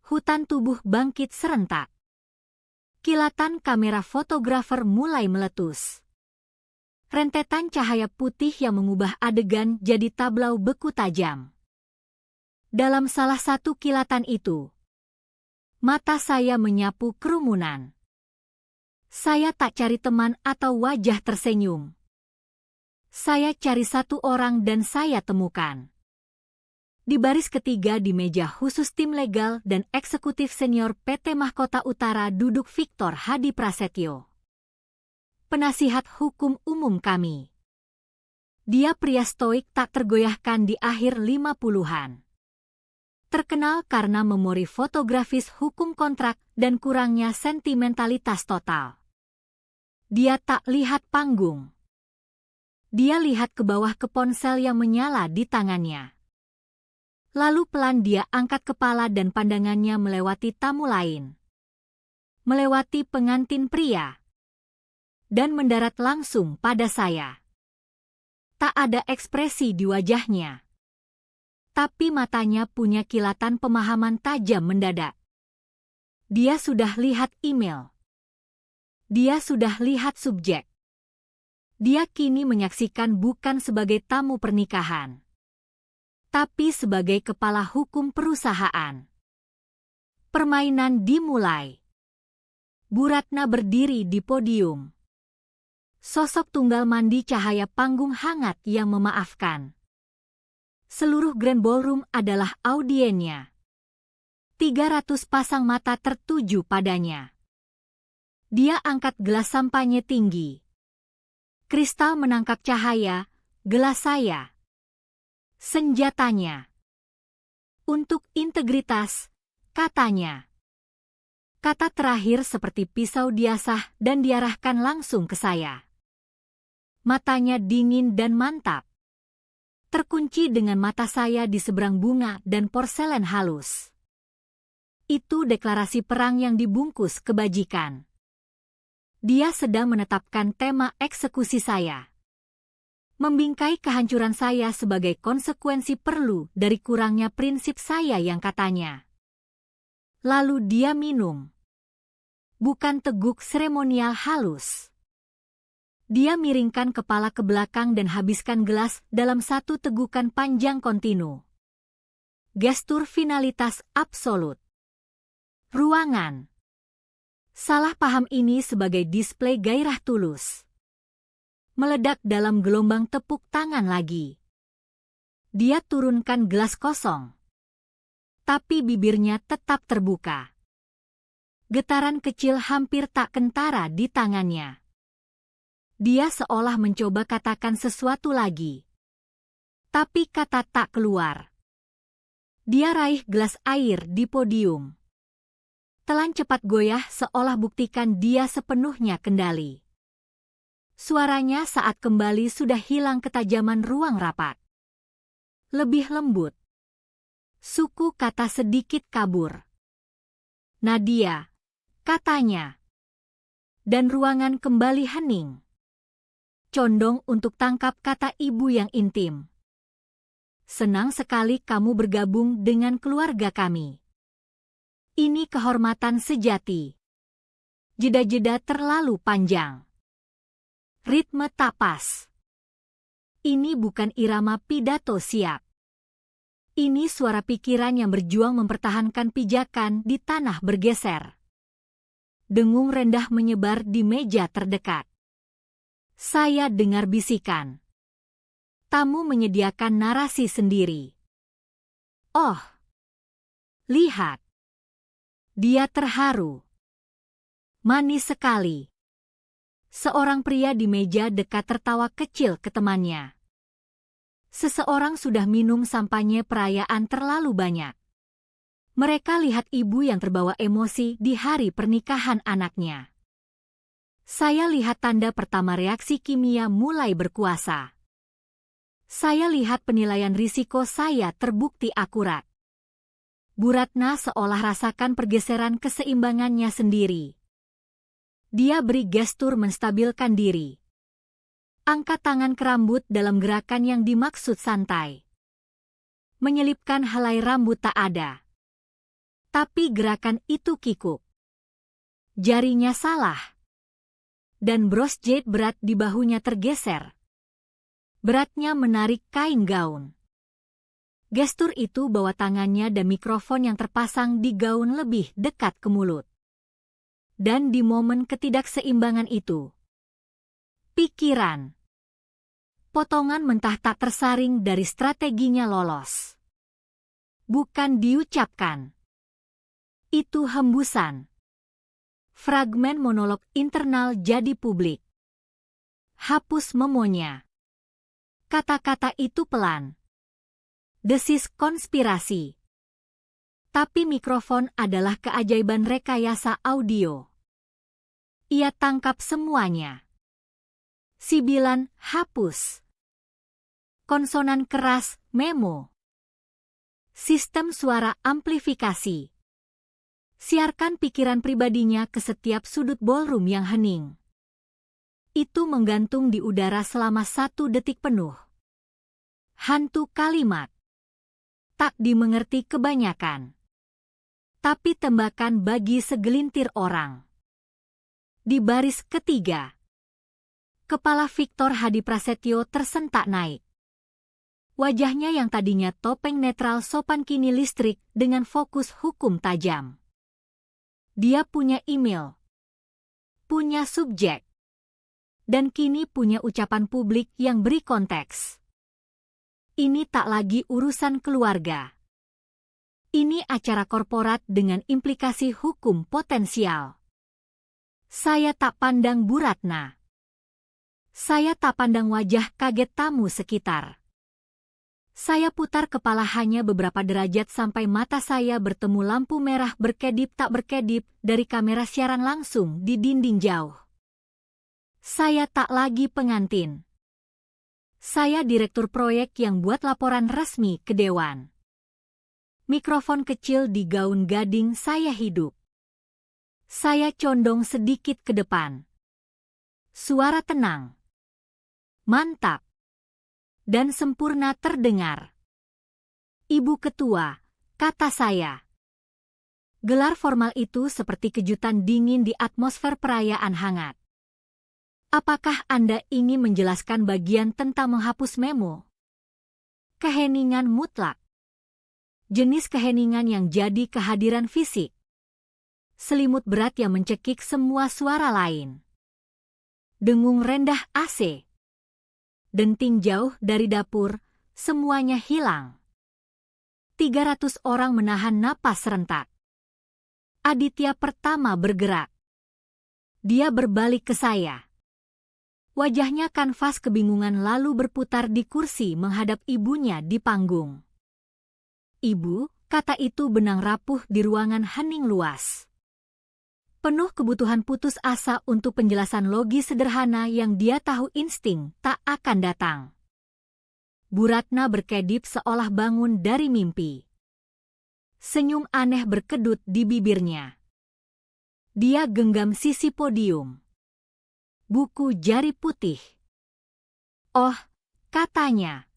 Hutan tubuh bangkit serentak. Kilatan kamera fotografer mulai meletus. Rentetan cahaya putih yang mengubah adegan jadi tablau beku tajam. Dalam salah satu kilatan itu, mata saya menyapu kerumunan. Saya tak cari teman atau wajah tersenyum. Saya cari satu orang dan saya temukan. Di baris ketiga di meja khusus tim legal dan eksekutif senior PT Mahkota Utara duduk Victor Hadi Prasetyo, penasihat hukum umum kami. Dia pria stoik tak tergoyahkan di akhir 50-an. Terkenal karena memori fotografis hukum kontrak dan kurangnya sentimentalitas total. Dia tak lihat panggung. Dia lihat ke bawah ke ponsel yang menyala di tangannya. Lalu pelan dia angkat kepala dan pandangannya melewati tamu lain. Melewati pengantin pria. Dan mendarat langsung pada saya. Tak ada ekspresi di wajahnya. Tapi matanya punya kilatan pemahaman tajam mendadak. Dia sudah lihat email. Dia sudah lihat subjek. Dia kini menyaksikan bukan sebagai tamu pernikahan, tapi sebagai kepala hukum perusahaan. Permainan dimulai. Bu Ratna berdiri di podium. Sosok tunggal mandi cahaya panggung hangat yang memaafkan. Seluruh Grand Ballroom adalah audiennya. 300 pasang mata tertuju padanya. Dia angkat gelas sampahnya tinggi. Kristal menangkap cahaya, gelas saya. Senjatanya. Untuk integritas, katanya. Kata terakhir seperti pisau diasah dan diarahkan langsung ke saya. Matanya dingin dan mantap. Terkunci dengan mata saya di seberang bunga dan porselen halus. Itu deklarasi perang yang dibungkus kebajikan. Dia sedang menetapkan tema eksekusi saya. Membingkai kehancuran saya sebagai konsekuensi perlu dari kurangnya prinsip saya yang katanya. Lalu dia minum. Bukan teguk seremonial halus. Dia miringkan kepala ke belakang dan habiskan gelas dalam satu tegukan panjang kontinu. Gestur finalitas absolut. Ruangan. Salah paham ini sebagai displei gairah tulus. Meledak dalam gelombang tepuk tangan lagi. Dia turunkan gelas kosong. Tapi bibirnya tetap terbuka. Getaran kecil hampir tak kentara di tangannya. Dia seolah mencoba katakan sesuatu lagi. Tapi kata tak keluar. Dia raih gelas air di podium. Telan cepat goyah seolah buktikan dia sepenuhnya kendali. Suaranya saat kembali sudah hilang ketajaman ruang rapat. Lebih lembut. Suku kata sedikit kabur. Nadia, katanya. Dan ruangan kembali hening. Condong untuk tangkap kata ibu yang intim. Senang sekali kamu bergabung dengan keluarga kami. Ini kehormatan sejati. Jeda-jeda terlalu panjang. Ritme tak pas. Ini bukan irama pidato siap. Ini suara pikiran yang berjuang mempertahankan pijakan di tanah bergeser. Dengung rendah menyebar di meja terdekat. Saya dengar bisikan. Tamu menyediakan narasi sendiri. Oh, lihat. Dia terharu. Manis sekali. Seorang pria di meja dekat tertawa kecil ke temannya. Seseorang sudah minum sampainya perayaan terlalu banyak. Mereka lihat ibu yang terbawa emosi di hari pernikahan anaknya. Saya lihat tanda pertama reaksi kimia mulai berkuasa. Saya lihat penilaian risiko saya terbukti akurat. Bu Ratna seolah rasakan pergeseran keseimbangannya sendiri. Dia beri gestur menstabilkan diri. Angkat tangan ke rambut dalam gerakan yang dimaksud santai. Menyelipkan helai rambut tak ada. Tapi gerakan itu kikuk. Jarinya salah. Dan bros jade berat di bahunya tergeser. Beratnya menarik kain gaun. Gestur itu bawa tangannya dan mikrofon yang terpasang di gaun lebih dekat ke mulut. Dan di momen ketidakseimbangan itu, pikiran. Potongan mentah tak tersaring dari strateginya lolos. Bukan diucapkan. Itu hembusan. Fragmen monolog internal jadi publik. Hapus memonya. Kata-kata itu pelan. Desis konspirasi. Tapi mikrofon adalah keajaiban rekayasa audio. Ia tangkap semuanya. Sibilan, hapus. Konsonan keras, memo. Sistem suara amplifikasi. Siarkan pikiran pribadinya ke setiap sudut ballroom yang hening. Itu menggantung di udara selama 1 detik penuh. Hantu kalimat. Tak dimengerti kebanyakan. Tapi tembakan bagi segelintir orang. Di baris ketiga. Kepala Victor Hadi Prasetyo tersentak naik. Wajahnya yang tadinya topeng netral sopan kini listrik dengan fokus hukum tajam. Dia punya email. Punya subjek. Dan kini punya ucapan publik yang beri konteks. Ini tak lagi urusan keluarga. Ini acara korporat dengan implikasi hukum potensial. Saya tak pandang Bu Ratna. Saya tak pandang wajah kaget tamu sekitar. Saya putar kepala hanya beberapa derajat sampai mata saya bertemu lampu merah berkedip tak berkedip dari kamera siaran langsung di dinding jauh. Saya tak lagi pengantin. Saya direktur proyek yang buat laporan resmi ke Dewan. Mikrofon kecil di gaun gading saya hidup. Saya condong sedikit ke depan. Suara tenang. Mantap. Dan sempurna terdengar. Ibu Ketua, kata saya. Gelar formal itu seperti kejutan dingin di atmosfer perayaan hangat. Apakah Anda ingin menjelaskan bagian tentang menghapus memo? Keheningan mutlak. Jenis keheningan yang jadi kehadiran fisik. Selimut berat yang mencekik semua suara lain. Dengung rendah AC. Denting jauh dari dapur, Semuanya hilang. 300 orang menahan napas serentak. Aditya pertama bergerak. Dia berbalik ke saya. Wajahnya kanvas kebingungan lalu berputar di kursi menghadap ibunya di panggung. "Ibu," kata itu benang rapuh di ruangan hening luas. Penuh kebutuhan putus asa untuk penjelasan logis sederhana yang dia tahu insting tak akan datang. Bu Ratna berkedip seolah bangun dari mimpi. Senyum aneh berkedut di bibirnya. Dia genggam sisi podium. Buku jari putih. "Oh," katanya.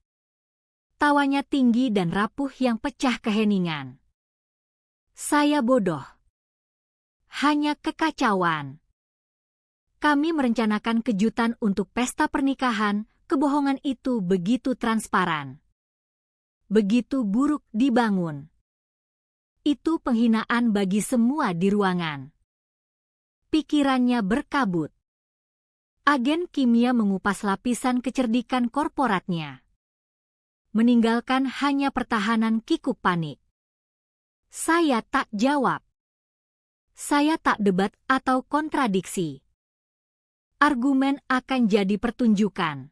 Tawanya tinggi dan rapuh yang pecah keheningan. "Saya bodoh. Hanya kekacauan. Kami merencanakan kejutan untuk pesta pernikahan, kebohongan itu begitu transparan. Begitu buruk dibangun. Itu penghinaan bagi semua di ruangan." Pikirannya berkabut. Agen kimia mengupas lapisan kecerdikan korporatnya. Meninggalkan hanya pertahanan kikuk panik. Saya tak jawab. Saya tak debat atau kontradiksi. Argumen akan jadi pertunjukan.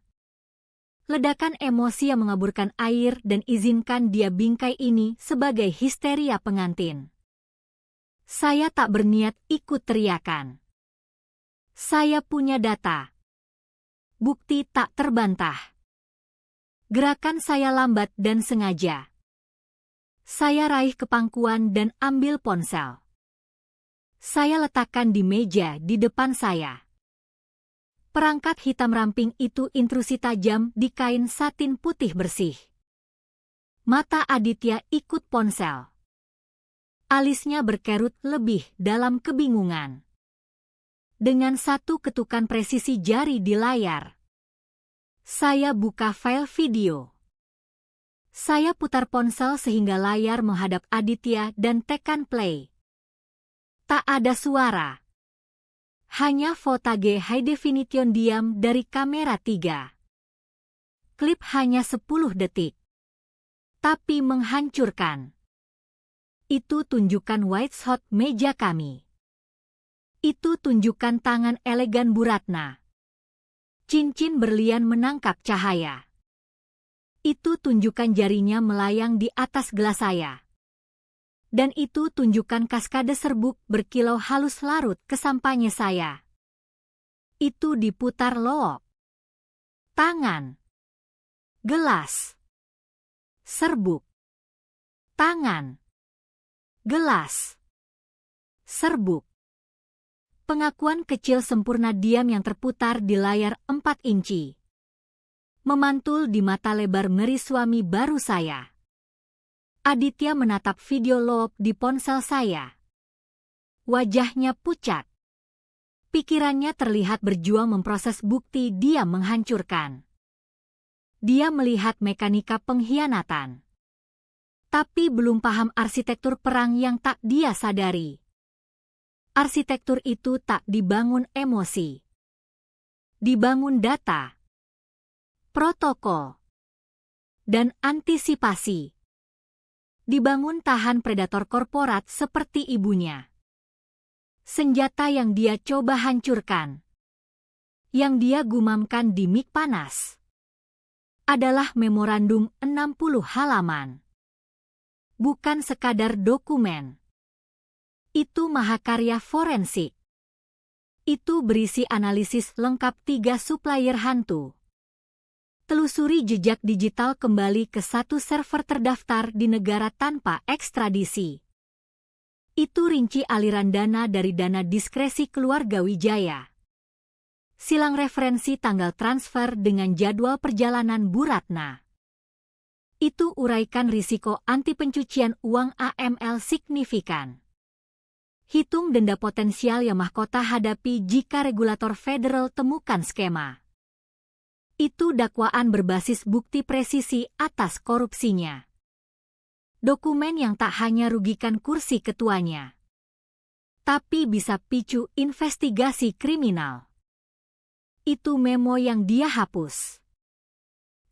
Ledakan emosi yang mengaburkan air dan izinkan dia bingkai ini sebagai histeria pengantin. Saya tak berniat ikut teriakan. Saya punya data. Bukti tak terbantah. Gerakan saya lambat dan sengaja. Saya raih ke pangkuan dan ambil ponsel. Saya letakkan di meja di depan saya. Perangkat hitam ramping itu intrusi tajam di kain satin putih bersih. Mata Aditya ikut ponsel. Alisnya berkerut lebih dalam kebingungan. Dengan satu ketukan presisi jari di layar, saya buka file video. Saya putar ponsel sehingga layar menghadap Aditya dan tekan play. Tak ada suara. Hanya footage high definition diam dari kamera 3. Klip hanya 10 detik. Tapi menghancurkan. Itu tunjukkan white shot meja kami. Itu tunjukkan tangan elegan Bu Ratna. Cincin berlian menangkap cahaya. Itu tunjukkan jarinya melayang di atas gelas saya. Dan itu tunjukkan kaskade serbuk berkilau halus larut ke sampahnya saya. Itu diputar loop. Tangan. Gelas. Serbuk. Tangan. Gelas. Serbuk. Pengakuan kecil sempurna diam yang terputar di layar 4 inci. Memantul di mata lebar ngeri suami baru saya. Aditya menatap video loop di ponsel saya. Wajahnya pucat. Pikirannya terlihat berjuang memproses bukti dia menghancurkan. Dia melihat mekanika pengkhianatan. Tapi belum paham arsitektur perang yang tak dia sadari. Arsitektur itu tak dibangun emosi. Dibangun data, protokol, dan antisipasi. Dibangun tahan predator korporat seperti ibunya. Senjata yang dia coba hancurkan, yang dia gumamkan di mik panas, adalah memorandum 60 halaman. Bukan sekadar dokumen. Itu mahakarya forensik. Itu berisi analisis lengkap 3 supplier hantu. Telusuri jejak digital kembali ke satu server terdaftar di negara tanpa ekstradisi. Itu rinci aliran dana dari dana diskresi keluarga Wijaya. Silang referensi tanggal transfer dengan jadwal perjalanan Bu Ratna. Itu uraikan risiko anti pencucian uang AML signifikan. Hitung denda potensial yang mahkota hadapi jika regulator federal temukan skema. Itu dakwaan berbasis bukti presisi atas korupsinya. Dokumen yang tak hanya rugikan kursi ketuanya, tapi bisa picu investigasi kriminal. Itu memo yang dia hapus.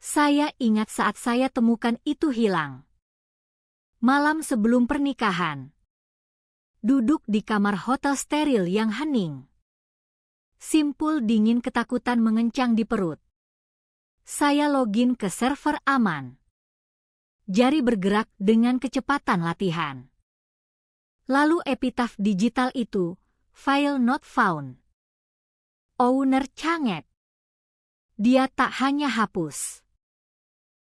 Saya ingat saat saya temukan itu hilang. Malam sebelum pernikahan. Duduk di kamar hotel steril yang hening. Simpul dingin ketakutan mengencang di perut. Saya login ke server aman. Jari bergerak dengan kecepatan latihan. Lalu epitaf digital itu, file not found. Owner Chang'et. Dia tak hanya hapus.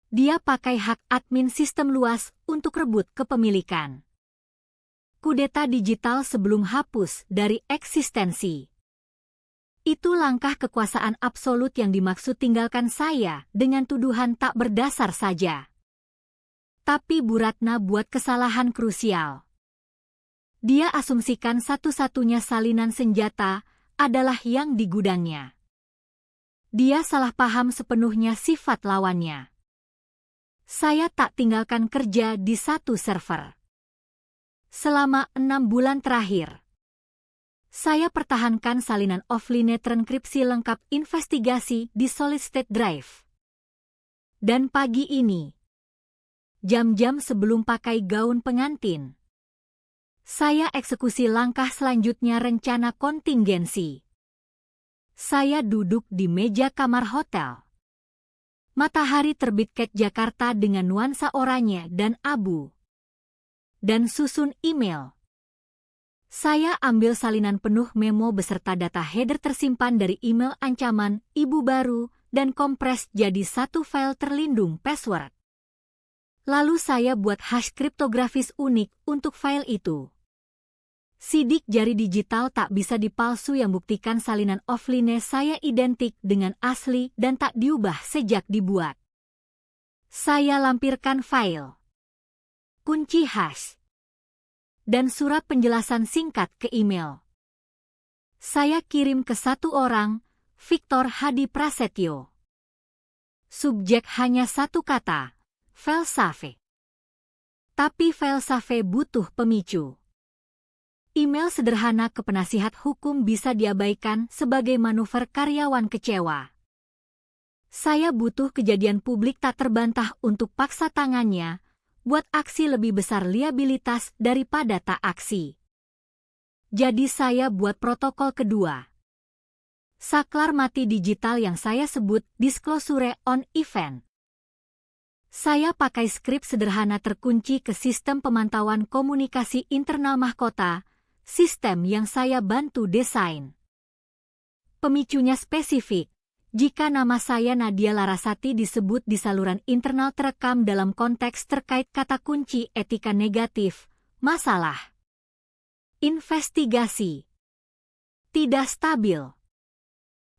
Dia pakai hak admin sistem luas untuk rebut kepemilikan. Kudeta digital sebelum hapus dari eksistensi. Itu langkah kekuasaan absolut yang dimaksud tinggalkan saya dengan tuduhan tak berdasar saja. Tapi Bu Ratna buat kesalahan krusial. Dia asumsikan satu-satunya salinan senjata adalah yang di gudangnya. Dia salah paham sepenuhnya sifat lawannya. Saya tak tinggalkan kerja di satu server. Selama 6 bulan terakhir, saya pertahankan salinan offline trankripsi lengkap investigasi di solid state drive. Dan pagi ini, jam-jam sebelum pakai gaun pengantin, saya eksekusi langkah selanjutnya rencana kontingensi. Saya duduk di meja kamar hotel. Matahari terbit ke Jakarta dengan nuansa oranye dan abu. Dan susun email. Saya ambil salinan penuh memo beserta data header tersimpan dari email ancaman ibu baru dan kompres jadi satu file terlindung password. Lalu saya buat hash kriptografis unik untuk file itu. Sidik jari digital tak bisa dipalsu yang buktikan salinan offline saya identik dengan asli dan tak diubah sejak dibuat. Saya lampirkan file, kunci hash, dan surat penjelasan singkat ke email. Saya kirim ke satu orang, Victor Hadi Prasetyo. Subjek hanya satu kata, filsafat. Tapi filsafat butuh pemicu. Email sederhana ke penasihat hukum bisa diabaikan sebagai manuver karyawan kecewa. Saya butuh kejadian publik tak terbantah untuk paksa tangannya, buat aksi lebih besar liabilitas daripada tak aksi. Jadi saya buat protokol kedua. Saklar mati digital yang saya sebut disclosure on event. Saya pakai skrip sederhana terkunci ke sistem pemantauan komunikasi internal mahkota, sistem yang saya bantu desain. Pemicunya spesifik. Jika nama saya Nadia Larasati disebut di saluran internal terekam dalam konteks terkait kata kunci etika negatif, masalah. Investigasi. Tidak stabil.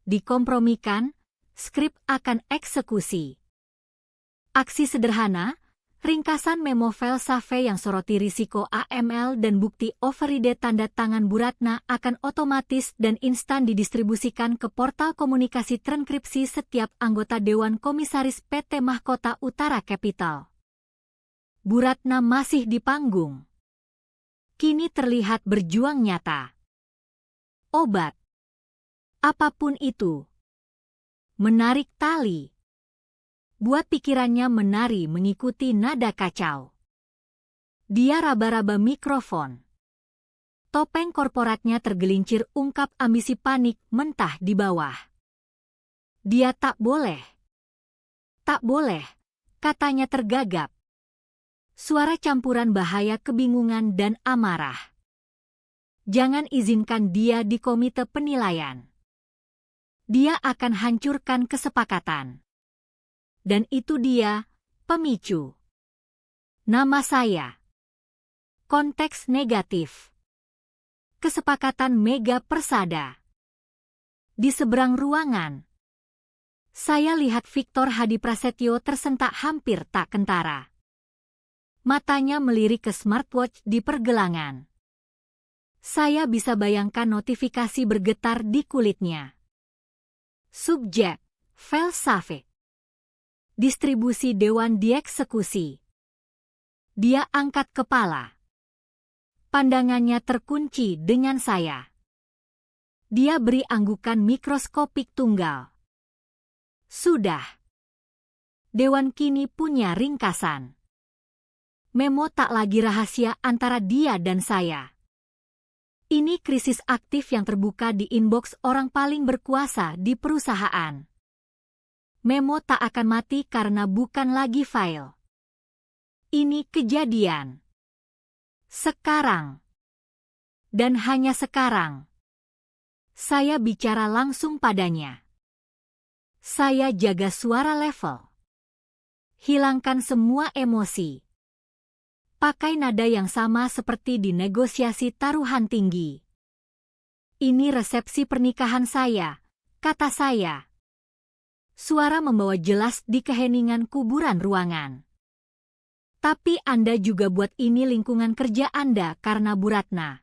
Dikompromikan, skrip akan eksekusi. Aksi sederhana, ringkasan memo filsafat yang soroti risiko AML dan bukti override tanda tangan Bu Ratna akan otomatis dan instan didistribusikan ke portal komunikasi transkripsi setiap anggota Dewan Komisaris PT Mahkota Utara Capital. Bu Ratna masih di panggung. Kini terlihat berjuang nyata. Obat. Apapun itu. Menarik tali. Buat pikirannya menari mengikuti nada kacau. Dia raba-raba mikrofon. Topeng korporatnya tergelincir ungkap ambisi panik mentah di bawah. Dia tak boleh. Tak boleh, katanya tergagap. Suara campuran bahaya kebingungan dan amarah. Jangan izinkan dia di komite penilaian. Dia akan hancurkan kesepakatan. Dan itu dia, pemicu. Nama saya. Konteks negatif. Kesepakatan Mega Persada. Di seberang ruangan. Saya lihat Victor Hadi Prasetyo tersentak hampir tak kentara. Matanya melirik ke smartwatch di pergelangan. Saya bisa bayangkan notifikasi bergetar di kulitnya. Subjek, filsafat. Distribusi dewan dieksekusi. Dia angkat kepala. Pandangannya terkunci dengan saya. Dia beri anggukan mikroskopik tunggal. Sudah. Dewan kini punya ringkasan. Memo tak lagi rahasia antara dia dan saya. Ini krisis aktif yang terbuka di inbox orang paling berkuasa di perusahaan. Memo tak akan mati karena bukan lagi file. Ini kejadian. Sekarang. Dan hanya sekarang. Saya bicara langsung padanya. Saya jaga suara level. Hilangkan semua emosi. Pakai nada yang sama seperti di negosiasi taruhan tinggi. Ini resepsi pernikahan saya, kata saya. Suara membawa jelas di keheningan kuburan ruangan. Tapi Anda juga buat ini lingkungan kerja Anda karena Bu Ratna.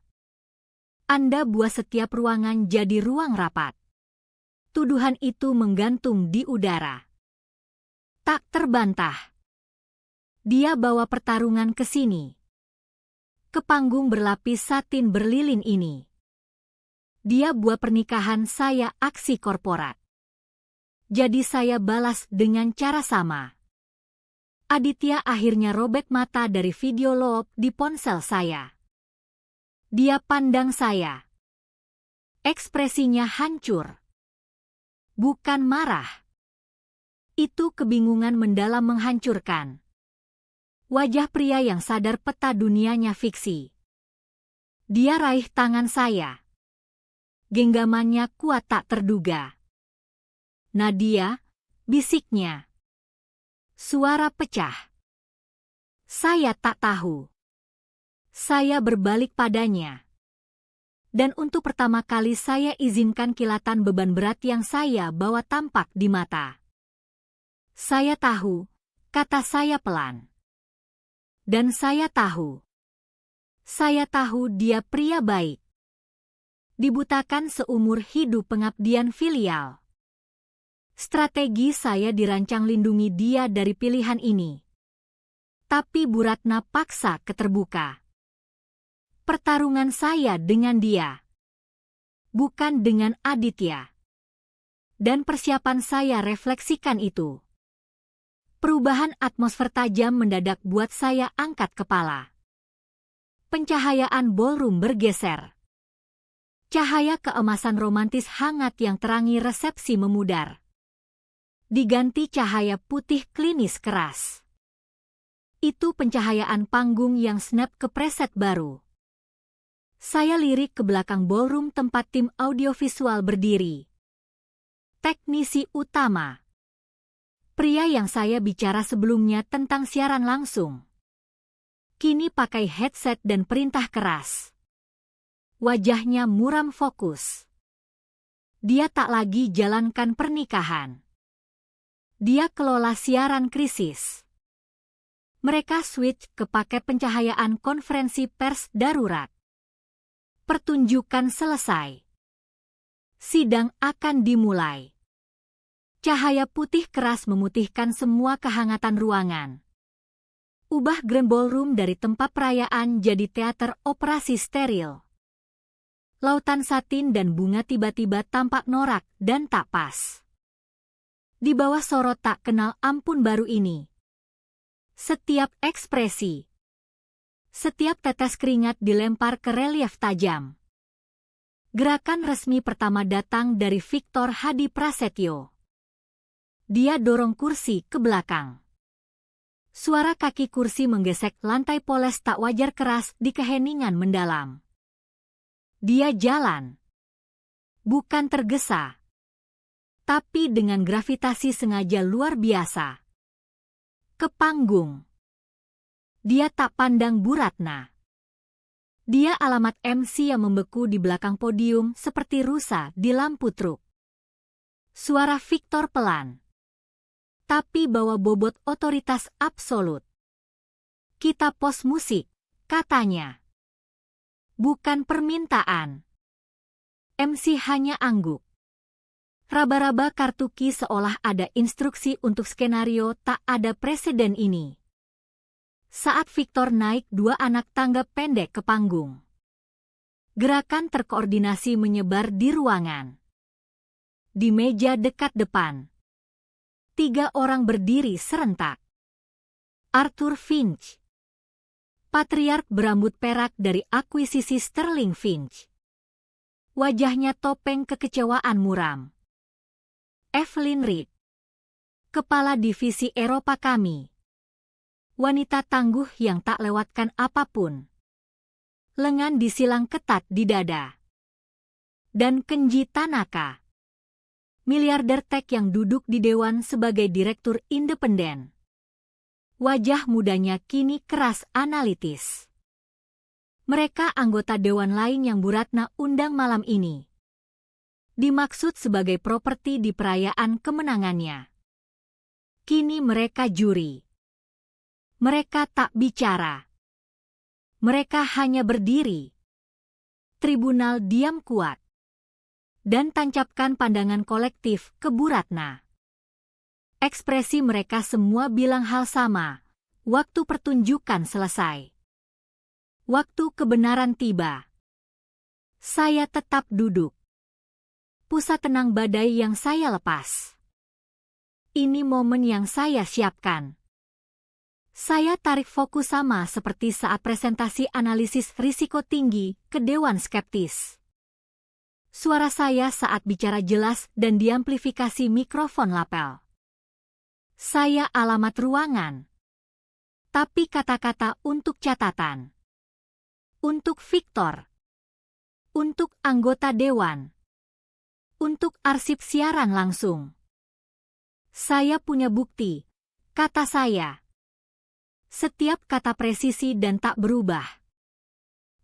Anda buat setiap ruangan jadi ruang rapat. Tuduhan itu menggantung di udara. Tak terbantah. Dia bawa pertarungan ke sini. Ke panggung berlapis satin berlilin ini. Dia buat pernikahan saya aksi korporat. Jadi saya balas dengan cara sama. Aditya akhirnya robek mata dari video lop di ponsel saya. Dia pandang saya. Ekspresinya hancur. Bukan marah. Itu kebingungan mendalam menghancurkan. Wajah pria yang sadar peta dunianya fiksi. Dia raih tangan saya. Genggamannya kuat tak terduga. Nadia, bisiknya. Suara pecah. Saya tak tahu. Saya berbalik padanya. Dan untuk pertama kali saya izinkan kilatan beban berat yang saya bawa tampak di mata. Saya tahu, kata saya pelan. Dan saya tahu. Saya tahu dia pria baik. Dibutakan seumur hidup pengabdian filial. Strategi saya dirancang lindungi dia dari pilihan ini. Tapi Bu Ratna paksa keterbuka. Pertarungan saya dengan dia. Bukan dengan Aditya. Dan persiapan saya refleksikan itu. Perubahan atmosfer tajam mendadak buat saya angkat kepala. Pencahayaan ballroom bergeser. Cahaya keemasan romantis hangat yang terangi resepsi memudar. Diganti cahaya putih klinis keras. Itu pencahayaan panggung yang snap ke preset baru. Saya lirik ke belakang ballroom tempat tim audiovisual berdiri. Teknisi utama. Pria yang saya bicara sebelumnya tentang siaran langsung. Kini pakai headset dan perintah keras. Wajahnya muram fokus. Dia tak lagi jalankan pernikahan. Dia kelola siaran krisis. Mereka switch ke paket pencahayaan konferensi pers darurat. Pertunjukan selesai. Sidang akan dimulai. Cahaya putih keras memutihkan semua kehangatan ruangan. Ubah grand ballroom dari tempat perayaan jadi teater operasi steril. Lautan satin dan bunga tiba-tiba tampak norak dan tak pas. Di bawah sorot tak kenal ampun baru ini. Setiap ekspresi. Setiap tetes keringat dilempar ke relief tajam. Gerakan resmi pertama datang dari Victor Hadi Prasetyo. Dia dorong kursi ke belakang. Suara kaki kursi menggesek lantai poles tak wajar keras di keheningan mendalam. Dia jalan. Bukan tergesa. Tapi dengan gravitasi sengaja luar biasa. Ke panggung. Dia tak pandang Bu Ratna. Dia alamat MC yang membeku di belakang podium seperti rusa di lampu truk. Suara Victor pelan. Tapi bawa bobot otoritas absolut. Kita pos musik, katanya. Bukan permintaan. MC hanya angguk. Raba-raba kartuki seolah ada instruksi untuk skenario tak ada presiden ini. Saat Victor naik 2 anak tangga pendek ke panggung. Gerakan terkoordinasi menyebar di ruangan. Di meja dekat depan. 3 orang berdiri serentak. Arthur Finch, patriark berambut perak dari akuisisi Sterling Finch. Wajahnya topeng kekecewaan muram. Evelyn Reed, kepala divisi Eropa kami. Wanita tangguh yang tak lewatkan apapun. Lengan disilang ketat di dada. Dan Kenji Tanaka, miliarder tech yang duduk di dewan sebagai direktur independen. Wajah mudanya kini keras analitis. Mereka anggota dewan lain yang Bu Ratna undang malam ini. Dimaksud sebagai properti di perayaan kemenangannya. Kini mereka juri. Mereka tak bicara. Mereka hanya berdiri. Tribunal diam kuat. Dan tancapkan pandangan kolektif ke Bu Ratna. Ekspresi mereka semua bilang hal sama. Waktu pertunjukan selesai. Waktu kebenaran tiba. Saya tetap duduk. Pusat tenang badai yang saya lepas. Ini momen yang saya siapkan. Saya tarik fokus sama seperti saat presentasi analisis risiko tinggi ke Dewan Skeptis. Suara saya saat bicara jelas dan diamplifikasi mikrofon lapel. Saya alamat ruangan. Tapi kata-kata untuk catatan. Untuk Victor. Untuk anggota dewan. Untuk arsip siaran langsung. Saya punya bukti, kata saya. Setiap kata presisi dan tak berubah.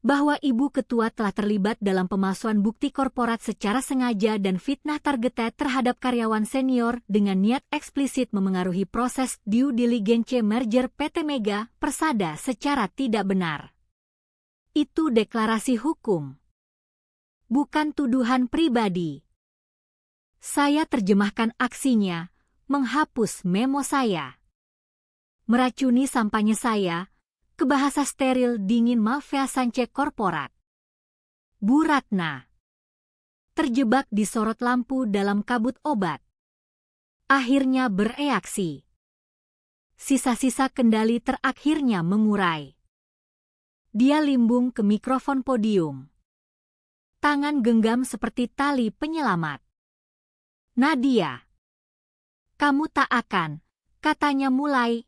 Bahwa Ibu Ketua telah terlibat dalam pemalsuan bukti korporat secara sengaja dan fitnah targeted terhadap karyawan senior dengan niat eksplisit memengaruhi proses due diligence merger PT Mega Persada secara tidak benar. Itu deklarasi hukum. Bukan tuduhan pribadi. Saya terjemahkan aksinya, menghapus memo saya. Meracuni sampahnya saya, ke bahasa steril dingin malveasance korporat. Bu Ratna. Terjebak di sorot lampu dalam kabut obat. Akhirnya bereaksi. Sisa-sisa kendali terakhirnya mengurai. Dia limbung ke mikrofon podium. Tangan genggam seperti tali penyelamat. Nadia. Kamu tak akan, katanya mulai.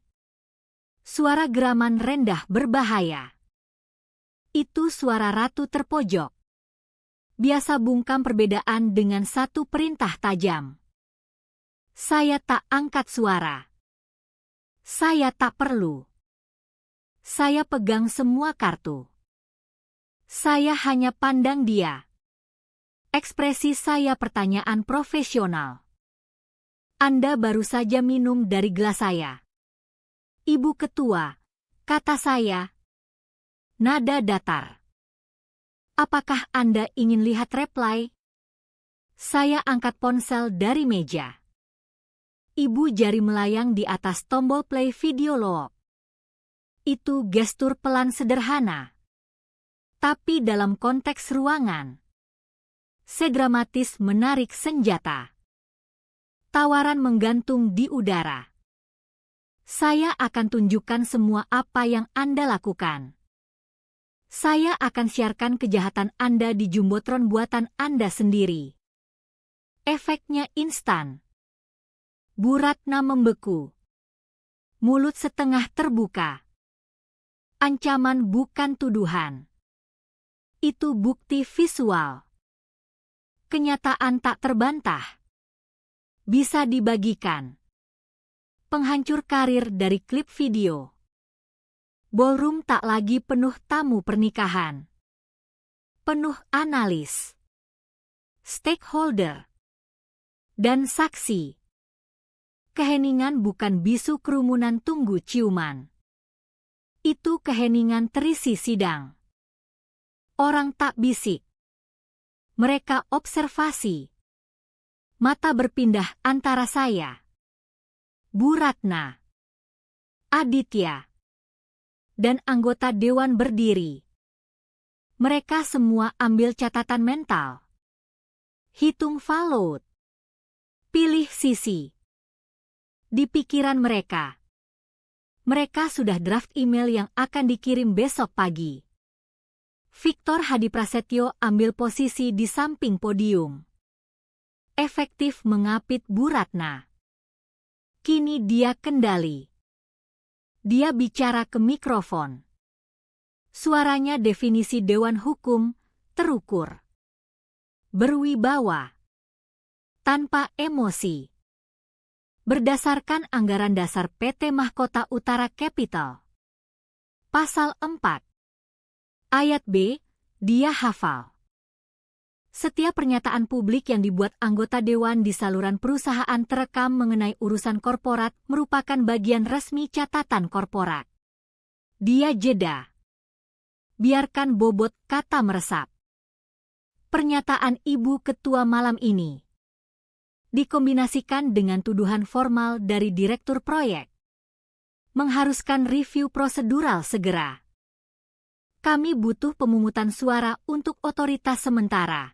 Suara geraman rendah berbahaya. Itu suara ratu terpojok. Biasa bungkam perbedaan dengan satu perintah tajam. Saya tak angkat suara. Saya tak perlu. Saya pegang semua kartu. Saya hanya pandang dia. Ekspresi saya pertanyaan profesional. Anda baru saja minum dari gelas saya. Ibu Ketua, kata saya. Nada datar. Apakah Anda ingin lihat reply? Saya angkat ponsel dari meja. Ibu jari melayang di atas tombol play video log. Itu gestur pelan sederhana. Tapi dalam konteks ruangan. Sedramatis menarik senjata. Tawaran menggantung di udara. Saya akan tunjukkan semua apa yang Anda lakukan. Saya akan siarkan kejahatan Anda di jumbotron buatan Anda sendiri. Efeknya instan. Bu Ratna membeku. Mulut setengah terbuka. Ancaman bukan tuduhan. Itu bukti visual. Kenyataan tak terbantah. Bisa dibagikan. Penghancur karir dari klip video. Ballroom tak lagi penuh tamu pernikahan. Penuh analis. Stakeholder. Dan saksi. Keheningan bukan bisu kerumunan tunggu ciuman. Itu keheningan terisi sidang. Orang tak bisik. Mereka observasi. Mata berpindah antara saya. Bu Ratna, Aditya, dan anggota dewan berdiri. Mereka semua ambil catatan mental. Hitung valot. Pilih sisi. Di pikiran mereka, mereka sudah draft email yang akan dikirim besok pagi. Victor Hadiprasetyo ambil posisi di samping podium. Efektif mengapit Bu Ratna. Kini dia kendali. Dia bicara ke mikrofon. Suaranya definisi Dewan Hukum, terukur. Berwibawa. Tanpa emosi. Berdasarkan anggaran dasar PT Mahkota Utara Capital. Pasal 4. Ayat B, dia hafal. Setiap pernyataan publik yang dibuat anggota Dewan di saluran perusahaan terekam mengenai urusan korporat merupakan bagian resmi catatan korporat. Dia jeda. Biarkan bobot kata meresap. Pernyataan Ibu Ketua malam ini dikombinasikan dengan tuduhan formal dari Direktur Proyek. Mengharuskan review prosedural segera. Kami butuh pemungutan suara untuk otoritas sementara.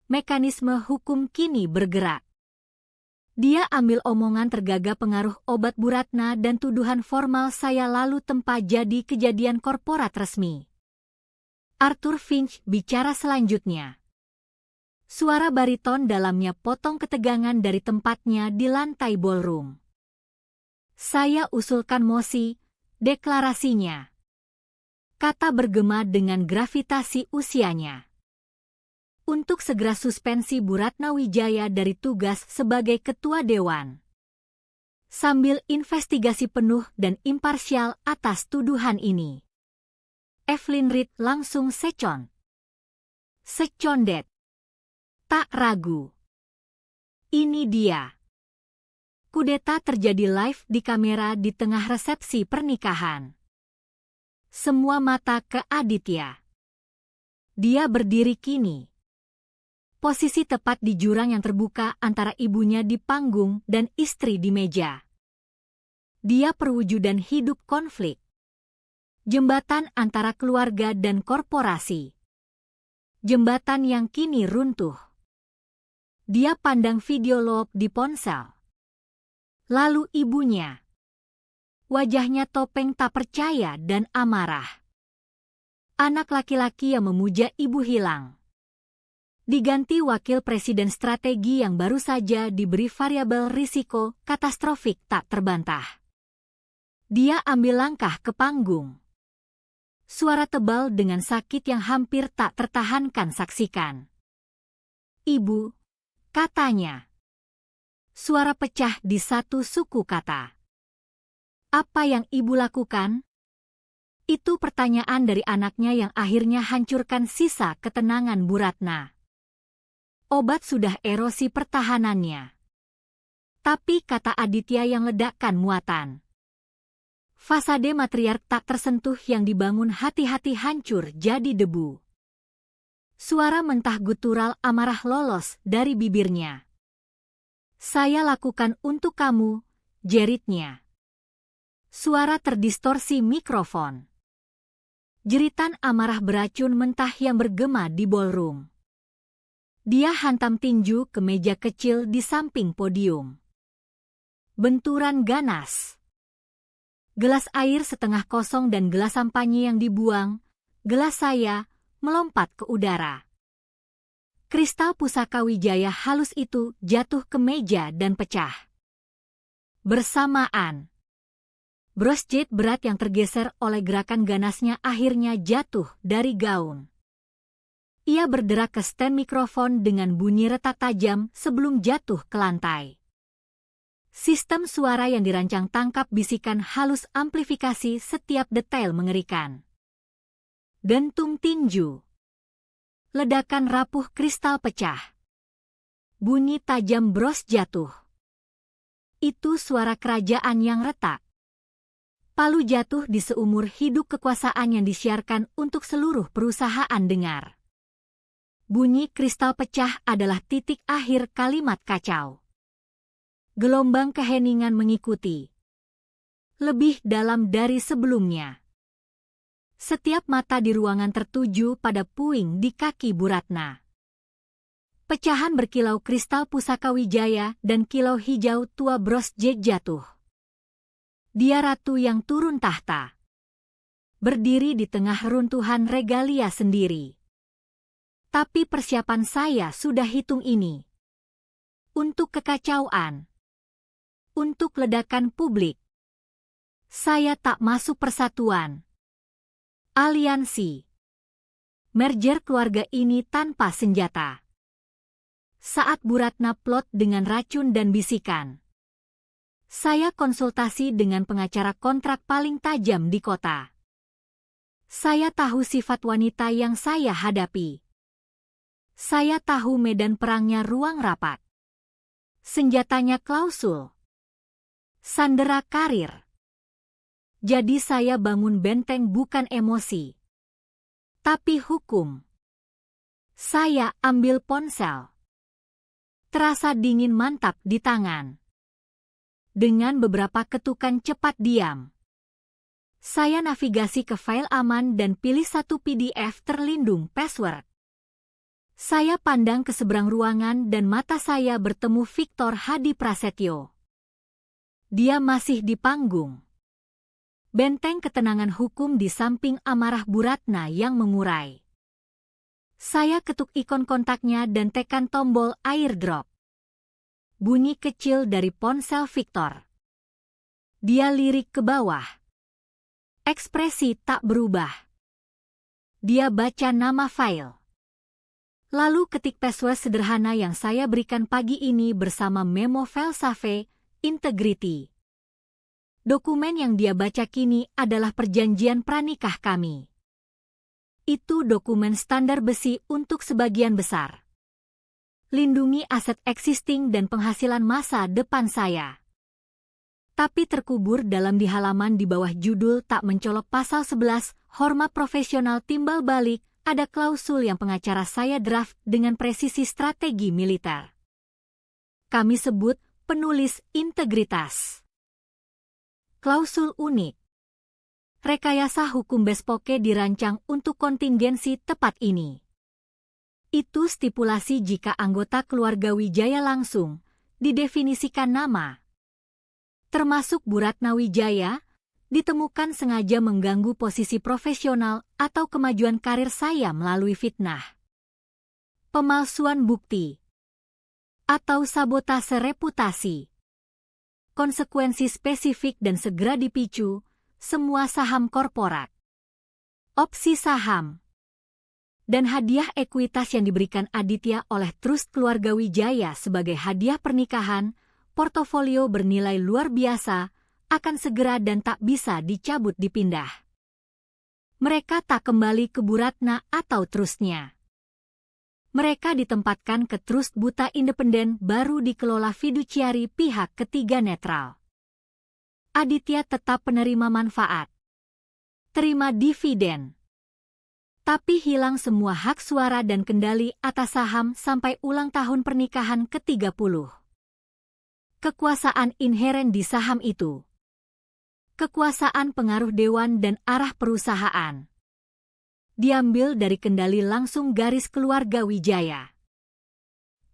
Mekanisme hukum kini bergerak. Dia ambil omongan tergagap pengaruh obat Bu Ratna dan tuduhan formal saya lalu tempa jadi kejadian korporat resmi. Arthur Finch bicara selanjutnya. Suara bariton dalamnya potong ketegangan dari tempatnya di lantai ballroom. Saya usulkan mosi, deklarasinya. Kata bergema dengan gravitasi usianya. Untuk segera suspensi Bu Ratna Wijaya dari tugas sebagai Ketua Dewan. Sambil investigasi penuh dan imparsial atas tuduhan ini. Evelyn Reed langsung secondet. Tak ragu. Ini dia. Kudeta terjadi live di kamera di tengah resepsi pernikahan. Semua mata ke Aditya. Dia berdiri kini. Posisi tepat di jurang yang terbuka antara ibunya di panggung dan istri di meja. Dia perwujudan hidup konflik. Jembatan antara keluarga dan korporasi. Jembatan yang kini runtuh. Dia pandang video log di ponsel. Lalu ibunya. Wajahnya topeng tak percaya dan amarah. Anak laki-laki yang memuja ibu hilang. Diganti wakil presiden strategi yang baru saja diberi variabel risiko katastrofik tak terbantah. Dia ambil langkah ke panggung. Suara tebal dengan sakit yang hampir tak tertahankan saksikan. Ibu, katanya. Suara pecah di satu suku kata. Apa yang ibu lakukan? Itu pertanyaan dari anaknya yang akhirnya hancurkan sisa ketenangan Bu Ratna. Obat sudah erosi pertahanannya. Tapi kata Aditya yang ledakkan muatan. Fasade matriark tak tersentuh yang dibangun hati-hati hancur jadi debu. Suara mentah gutural amarah lolos dari bibirnya. Saya lakukan untuk kamu, jeritnya. Suara terdistorsi mikrofon. Jeritan amarah beracun mentah yang bergema di ballroom. Dia hantam tinju ke meja kecil di samping podium. Benturan ganas. Gelas air setengah kosong dan gelas sampanye yang dibuang, gelas saya, melompat ke udara. Kristal pusaka Wijaya halus itu jatuh ke meja dan pecah. Bersamaan. Bros jade berat yang tergeser oleh gerakan ganasnya akhirnya jatuh dari gaun. Ia berderak ke stand mikrofon dengan bunyi retak tajam sebelum jatuh ke lantai. Sistem suara yang dirancang tangkap bisikan halus amplifikasi setiap detail mengerikan. Dentung tinju. Ledakan rapuh kristal pecah. Bunyi tajam bros jatuh. Itu suara kerajaan yang retak. Palu jatuh di seumur hidup kekuasaan yang disiarkan untuk seluruh perusahaan dengar. Bunyi kristal pecah adalah titik akhir kalimat kacau. Gelombang keheningan mengikuti. Lebih dalam dari sebelumnya. Setiap mata di ruangan tertuju pada puing di kaki Bu Ratna. Pecahan berkilau kristal pusaka Wijaya dan kilau hijau tua bros J jatuh. Dia ratu yang turun tahta. Berdiri di tengah runtuhan regalia sendiri. Tapi persiapan saya sudah hitung ini. Untuk kekacauan. Untuk ledakan publik. Saya tak masuk persatuan. Aliansi. Merger keluarga ini tanpa senjata. Saat Bu Ratna plot dengan racun dan bisikan. Saya konsultasi dengan pengacara kontrak paling tajam di kota. Saya tahu sifat wanita yang saya hadapi. Saya tahu medan perangnya ruang rapat. Senjatanya klausul. Sandera karir. Jadi saya bangun benteng bukan emosi. Tapi hukum. Saya ambil ponsel. Terasa dingin mantap di tangan. Dengan beberapa ketukan cepat diam. Saya navigasi ke file aman dan pilih satu PDF terlindung password. Saya pandang ke seberang ruangan dan mata saya bertemu Victor Hadi Prasetyo. Dia masih di panggung. Benteng ketenangan hukum di samping amarah Bu Ratna yang mengurai. Saya ketuk ikon kontaknya dan tekan tombol airdrop. Bunyi kecil dari ponsel Victor. Dia lirik ke bawah. Ekspresi tak berubah. Dia baca nama file. Lalu ketik password sederhana yang saya berikan pagi ini bersama memo filsafat, integrity. Dokumen yang dia baca kini adalah perjanjian pranikah kami. Itu dokumen standar besi untuk sebagian besar. Lindungi aset existing dan penghasilan masa depan saya. Tapi terkubur dalam di halaman di bawah judul tak mencolok pasal 11, hormat profesional timbal balik, ada klausul yang pengacara saya draft dengan presisi strategi militer. Kami sebut penulis integritas. Klausul unik. Rekayasa hukum bespoke dirancang untuk kontingensi tepat ini. Itu stipulasi jika anggota keluarga Wijaya langsung didefinisikan nama. Termasuk Bu Ratna Wijaya, ditemukan sengaja mengganggu posisi profesional atau kemajuan karir saya melalui fitnah. Pemalsuan bukti. Atau sabotase reputasi. Konsekuensi spesifik dan segera dipicu, semua saham korporat, opsi saham, dan hadiah ekuitas yang diberikan Aditya oleh Trust Keluarga Wijaya sebagai hadiah pernikahan, portofolio bernilai luar biasa, akan segera dan tak bisa dicabut dipindah. Mereka tak kembali ke Bu Ratna atau trustnya. Mereka ditempatkan ke trust buta independen baru dikelola fiduciari pihak ketiga netral. Aditya tetap penerima manfaat. Terima dividen. Tapi hilang semua hak suara dan kendali atas saham sampai ulang tahun pernikahan ke-30. Kekuasaan inheren di saham itu. Kekuasaan pengaruh dewan dan arah perusahaan. Diambil dari kendali langsung garis keluarga Wijaya.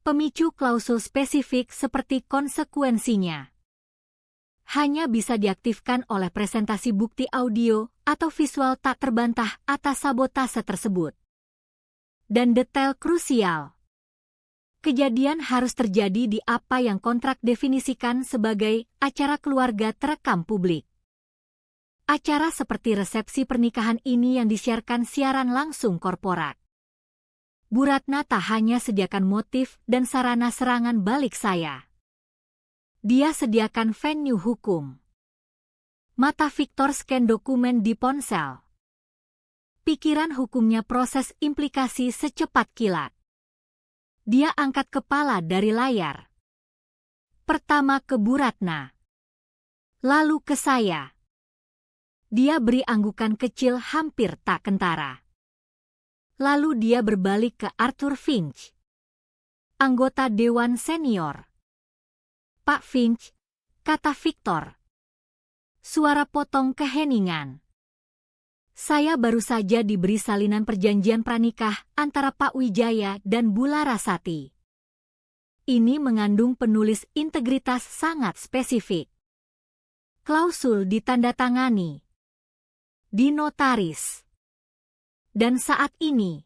Pemicu klausul spesifik seperti konsekuensinya. Hanya bisa diaktifkan oleh presentasi bukti audio atau visual tak terbantah atas sabotase tersebut. Dan detail krusial. Kejadian harus terjadi di apa yang kontrak definisikan sebagai acara keluarga terekam publik. Acara seperti resepsi pernikahan ini yang disiarkan siaran langsung korporat. Bu Ratna tak hanya sediakan motif dan sarana serangan balik saya. Dia sediakan venue hukum. Mata Victor scan dokumen di ponsel. Pikiran hukumnya proses implikasi secepat kilat. Dia angkat kepala dari layar. Pertama ke Bu Ratna. Lalu ke saya. Dia beri anggukan kecil hampir tak kentara. Lalu dia berbalik ke Arthur Finch. Anggota Dewan Senior. Pak Finch, kata Victor. Suara potong keheningan. Saya baru saja diberi salinan perjanjian pranikah antara Pak Wijaya dan Bu Larasati. Ini mengandung penulis integritas sangat spesifik. Klausul ditandatangani, dinotaris, dan saat ini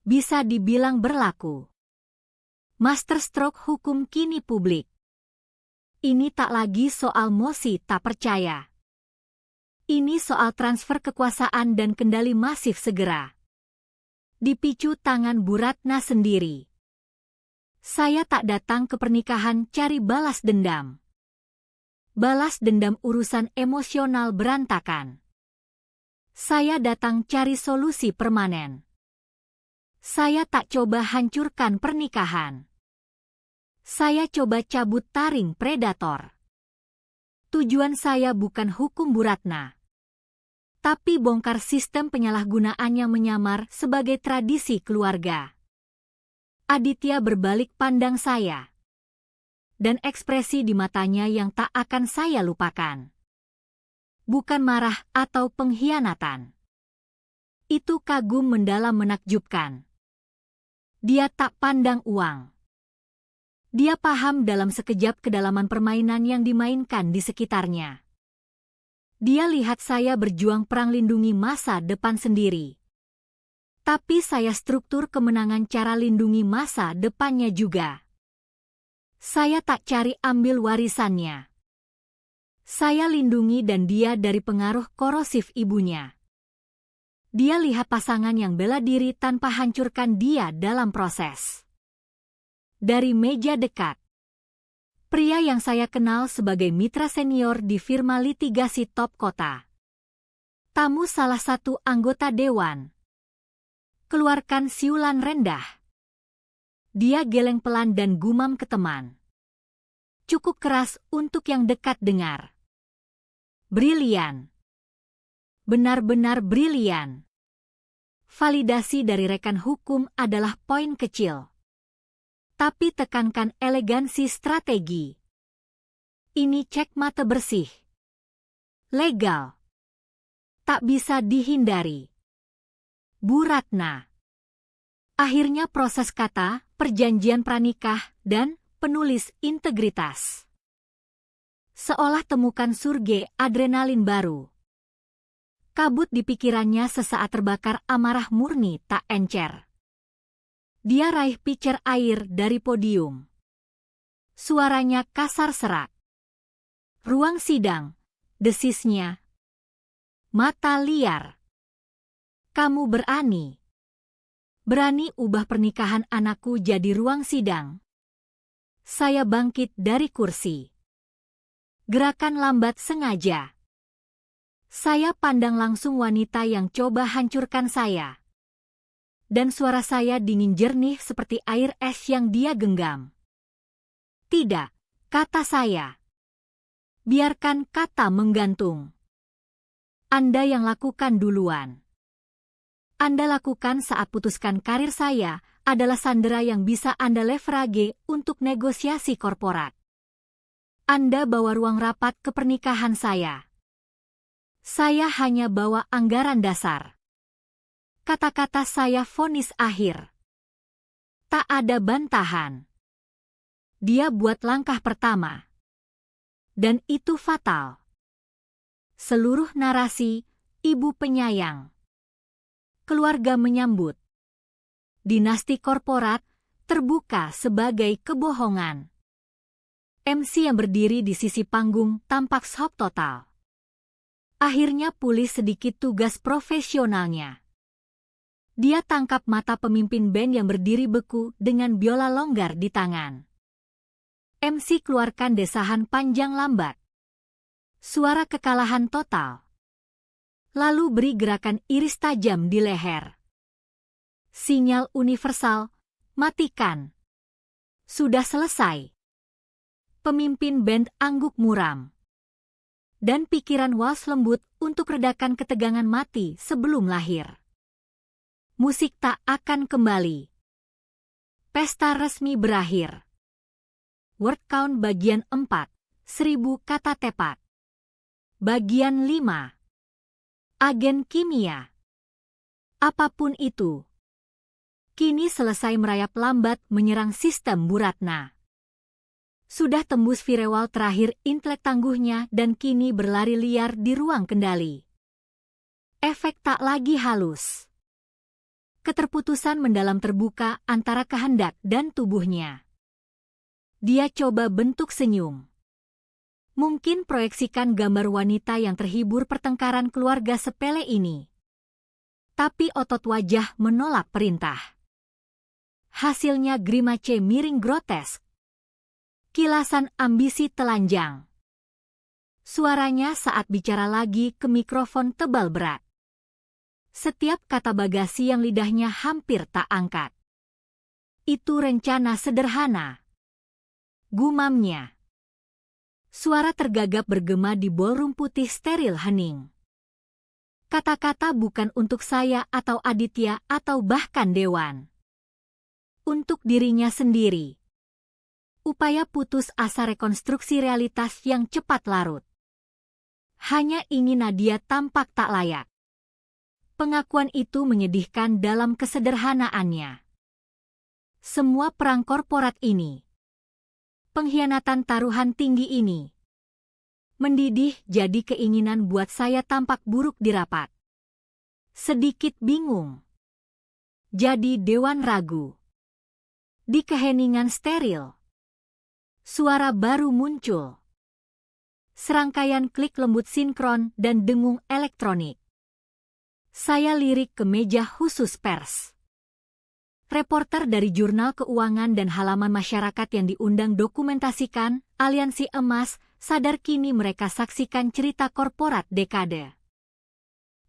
bisa dibilang berlaku. Masterstroke hukum kini publik. Ini tak lagi soal mosi tak percaya. Ini soal transfer kekuasaan dan kendali masif segera. Dipicu tangan Bu Ratna sendiri. Saya tak datang ke pernikahan cari balas dendam. Balas dendam urusan emosional berantakan. Saya datang cari solusi permanen. Saya tak coba hancurkan pernikahan. Saya coba cabut taring predator. Tujuan saya bukan hukum Bu Ratna, tapi bongkar sistem penyalahgunaan yang menyamar sebagai tradisi keluarga. Aditya berbalik pandang saya, dan ekspresi di matanya yang tak akan saya lupakan. Bukan marah atau pengkhianatan. Itu kagum mendalam menakjubkan. Dia tak pandang uang. Dia paham dalam sekejap kedalaman permainan yang dimainkan di sekitarnya. Dia lihat saya berjuang perang lindungi masa depan sendiri. Tapi saya struktur kemenangan cara lindungi masa depannya juga. Saya tak cari ambil warisannya. Saya lindungi dan dia dari pengaruh korosif ibunya. Dia lihat pasangan yang bela diri tanpa hancurkan dia dalam proses. Dari meja dekat, pria yang saya kenal sebagai mitra senior di firma litigasi top kota. Tamu salah satu anggota dewan. Keluarkan siulan rendah. Dia geleng pelan dan gumam ke teman. Cukup keras untuk yang dekat dengar. Brilian. Benar-benar brilian. Validasi dari rekan hukum adalah poin kecil. Tapi tekankan elegansi strategi. Ini cek mata bersih. Legal. Tak bisa dihindari. Bu Ratna. Akhirnya proses kata, perjanjian pranikah, dan penulis integritas. Seolah temukan surga adrenalin baru. Kabut di pikirannya sesaat terbakar amarah murni tak encer. Dia raih pitcher air dari podium. Suaranya kasar serak. Ruang sidang, desisnya. Mata liar. Kamu berani. Berani ubah pernikahan anakku jadi ruang sidang. Saya bangkit dari kursi. Gerakan lambat sengaja. Saya pandang langsung wanita yang coba hancurkan saya. Dan suara saya dingin jernih seperti air es yang dia genggam. Tidak, kata saya. Biarkan kata menggantung. Anda yang lakukan duluan. Anda lakukan saat putuskan karir saya adalah sandera yang bisa Anda leverage untuk negosiasi korporat. Anda bawa ruang rapat ke pernikahan saya. Saya hanya bawa anggaran dasar. Kata-kata saya vonis akhir. Tak ada bantahan. Dia buat langkah pertama. Dan itu fatal. Seluruh narasi, ibu penyayang. Keluarga menyambut. Dinasti korporat terbuka sebagai kebohongan. MC yang berdiri di sisi panggung tampak shock total. Akhirnya pulih sedikit tugas profesionalnya. Dia tangkap mata pemimpin band yang berdiri beku dengan biola longgar di tangan. MC keluarkan desahan panjang lambat. Suara kekalahan total. Lalu beri gerakan iris tajam di leher. Sinyal universal, matikan. Sudah selesai. Pemimpin band angguk muram. Dan pikiran wals lembut untuk redakan ketegangan mati sebelum lahir. Musik tak akan kembali. Pesta resmi berakhir. Word count bagian 4, 1000 kata tepat. Bagian 5. Agen kimia. Apapun itu. kini selesai merayap lambat menyerang sistem Bu Ratna. Sudah tembus firewall terakhir intelek tangguhnya dan kini berlari liar di ruang kendali. Efek tak lagi halus. Keterputusan mendalam terbuka antara kehendak dan tubuhnya. Dia coba bentuk senyum. Mungkin proyeksikan gambar wanita yang terhibur pertengkaran keluarga sepele ini. Tapi otot wajah menolak perintah. Hasilnya grimace miring grotesk. Kilasan ambisi telanjang. Suaranya saat bicara lagi ke mikrofon tebal berat. Setiap kata bagasi yang lidahnya hampir tak angkat. Itu rencana sederhana. Gumamnya. Suara tergagap bergema di ballroom putih steril hening. Kata-kata bukan untuk saya atau Aditya atau bahkan Dewan. Untuk dirinya sendiri. Upaya putus asa rekonstruksi realitas yang cepat larut. Hanya ingin Nadia tampak tak layak. Pengakuan itu menyedihkan dalam kesederhanaannya. Semua perang korporat ini. Pengkhianatan taruhan tinggi ini. Mendidih jadi keinginan buat saya tampak buruk di rapat. Sedikit bingung. Jadi Dewan ragu. Di keheningan steril. Suara baru muncul. Serangkaian klik lembut sinkron dan dengung elektronik. Saya lirik ke meja khusus pers. Reporter dari jurnal keuangan dan halaman masyarakat yang diundang dokumentasikan Aliansi Emas sadar kini mereka saksikan cerita korporat dekade.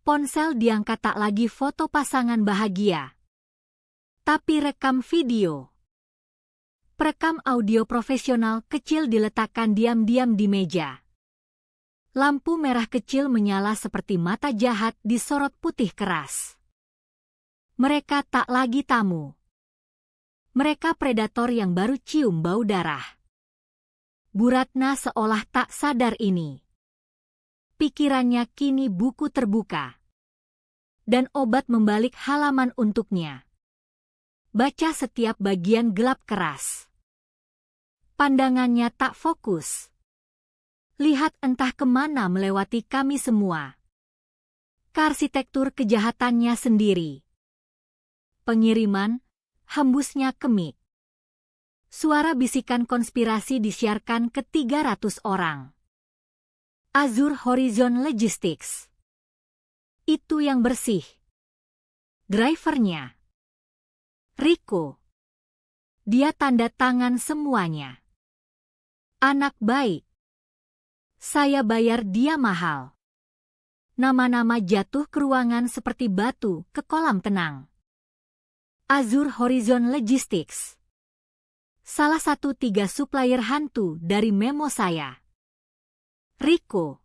Ponsel diangkat tak lagi foto pasangan bahagia. Tapi rekam video. Perekam audio profesional kecil diletakkan diam-diam di meja. Lampu merah kecil menyala seperti mata jahat di sorot putih keras. Mereka tak lagi tamu. Mereka predator yang baru cium bau darah. Bu Ratna seolah tak sadar ini. Pikirannya kini buku terbuka. Dan obat membalik halaman untuknya. Baca setiap bagian gelap keras. Pandangannya tak fokus. Lihat entah kemana melewati kami semua. Arsitektur kejahatannya sendiri. Pengiriman, hembusnya kemik. Suara bisikan konspirasi disiarkan ke 300 orang. Azure Horizon Logistics. Itu yang bersih. Drivernya. Rico. Dia tanda tangan semuanya. Anak baik. Saya bayar dia mahal. Nama-nama jatuh ke ruangan seperti batu ke kolam tenang. Azure Horizon Logistics. Salah satu 3 supplier hantu dari memo saya. Rico.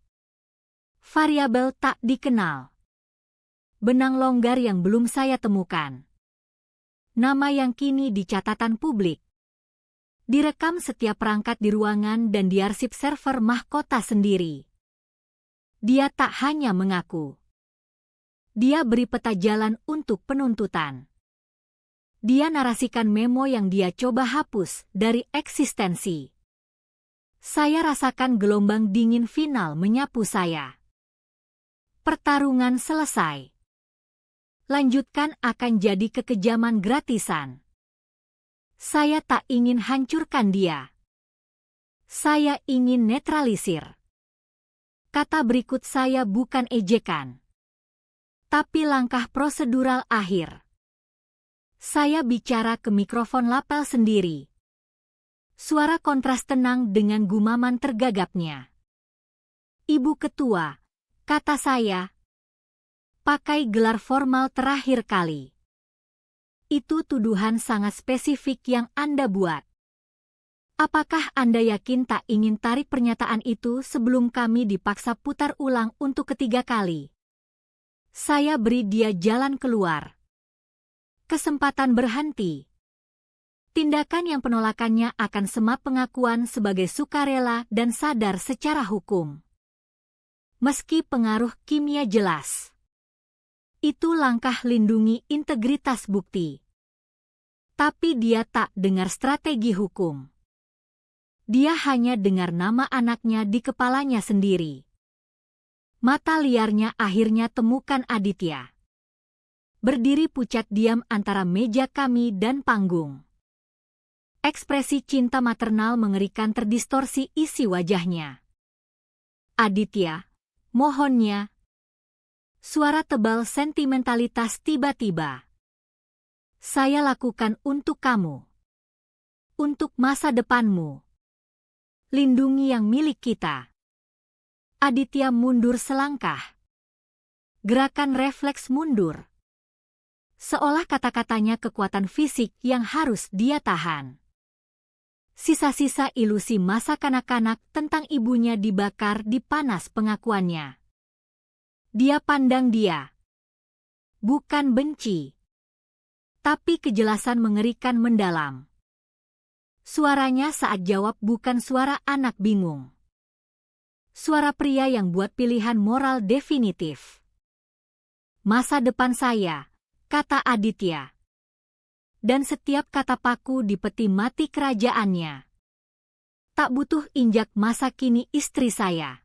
Variabel tak dikenal. Benang longgar yang belum saya temukan. Nama yang kini di catatan publik. Direkam setiap perangkat di ruangan dan diarsip server mahkota sendiri. Dia tak hanya mengaku. Dia beri peta jalan untuk penuntutan. Dia narasikan memo yang dia coba hapus dari eksistensi. Saya rasakan gelombang dingin final menyapu saya. Pertarungan selesai. Lanjutkan akan jadi kekejaman gratisan. Saya tak ingin hancurkan dia. Saya ingin netralisir. Kata berikut saya bukan ejekan. Tapi langkah prosedural akhir. Saya bicara ke mikrofon lapel sendiri. Suara kontras tenang dengan gumaman tergagapnya. Ibu Ketua, kata saya. Pakai gelar formal terakhir kali. Itu tuduhan sangat spesifik yang Anda buat. Apakah Anda yakin tak ingin tarik pernyataan itu sebelum kami dipaksa putar ulang untuk ketiga kali? Saya beri dia jalan keluar. Kesempatan berhenti. Tindakan yang penolakannya akan semat pengakuan sebagai sukarela dan sadar secara hukum. Meski pengaruh kimia jelas. Itu langkah lindungi integritas bukti. Tapi dia tak dengar strategi hukum. Dia hanya dengar nama anaknya di kepalanya sendiri. Mata liarnya akhirnya temukan Aditya. Berdiri pucat diam antara meja kami dan panggung. Ekspresi cinta maternal mengerikan terdistorsi isi wajahnya. Aditya, mohonnya. Suara tebal sentimentalitas tiba-tiba. Saya lakukan untuk kamu. Untuk masa depanmu. Lindungi yang milik kita. Aditya mundur selangkah. Gerakan refleks mundur. Seolah kata-katanya kekuatan fisik yang harus dia tahan. Sisa-sisa ilusi masa kanak-kanak tentang ibunya dibakar di panas pengakuannya. Dia pandang dia. Bukan benci. Tapi kejelasan mengerikan mendalam. Suaranya saat jawab bukan suara anak bingung. Suara pria yang buat pilihan moral definitif. Masa depan saya, kata Aditya. Dan setiap kata paku di peti mati kerajaannya. Tak butuh injak masa kini istri saya.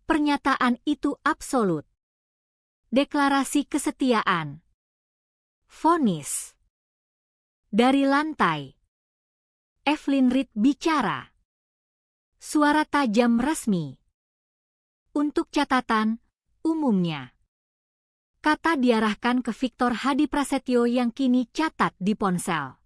Pernyataan itu absolut. Deklarasi kesetiaan. Vonis. Dari lantai. Evelyn Reed bicara. Suara tajam resmi. Untuk catatan, umumnya. Kata diarahkan ke Victor Hadi Prasetyo yang kini catat di ponsel.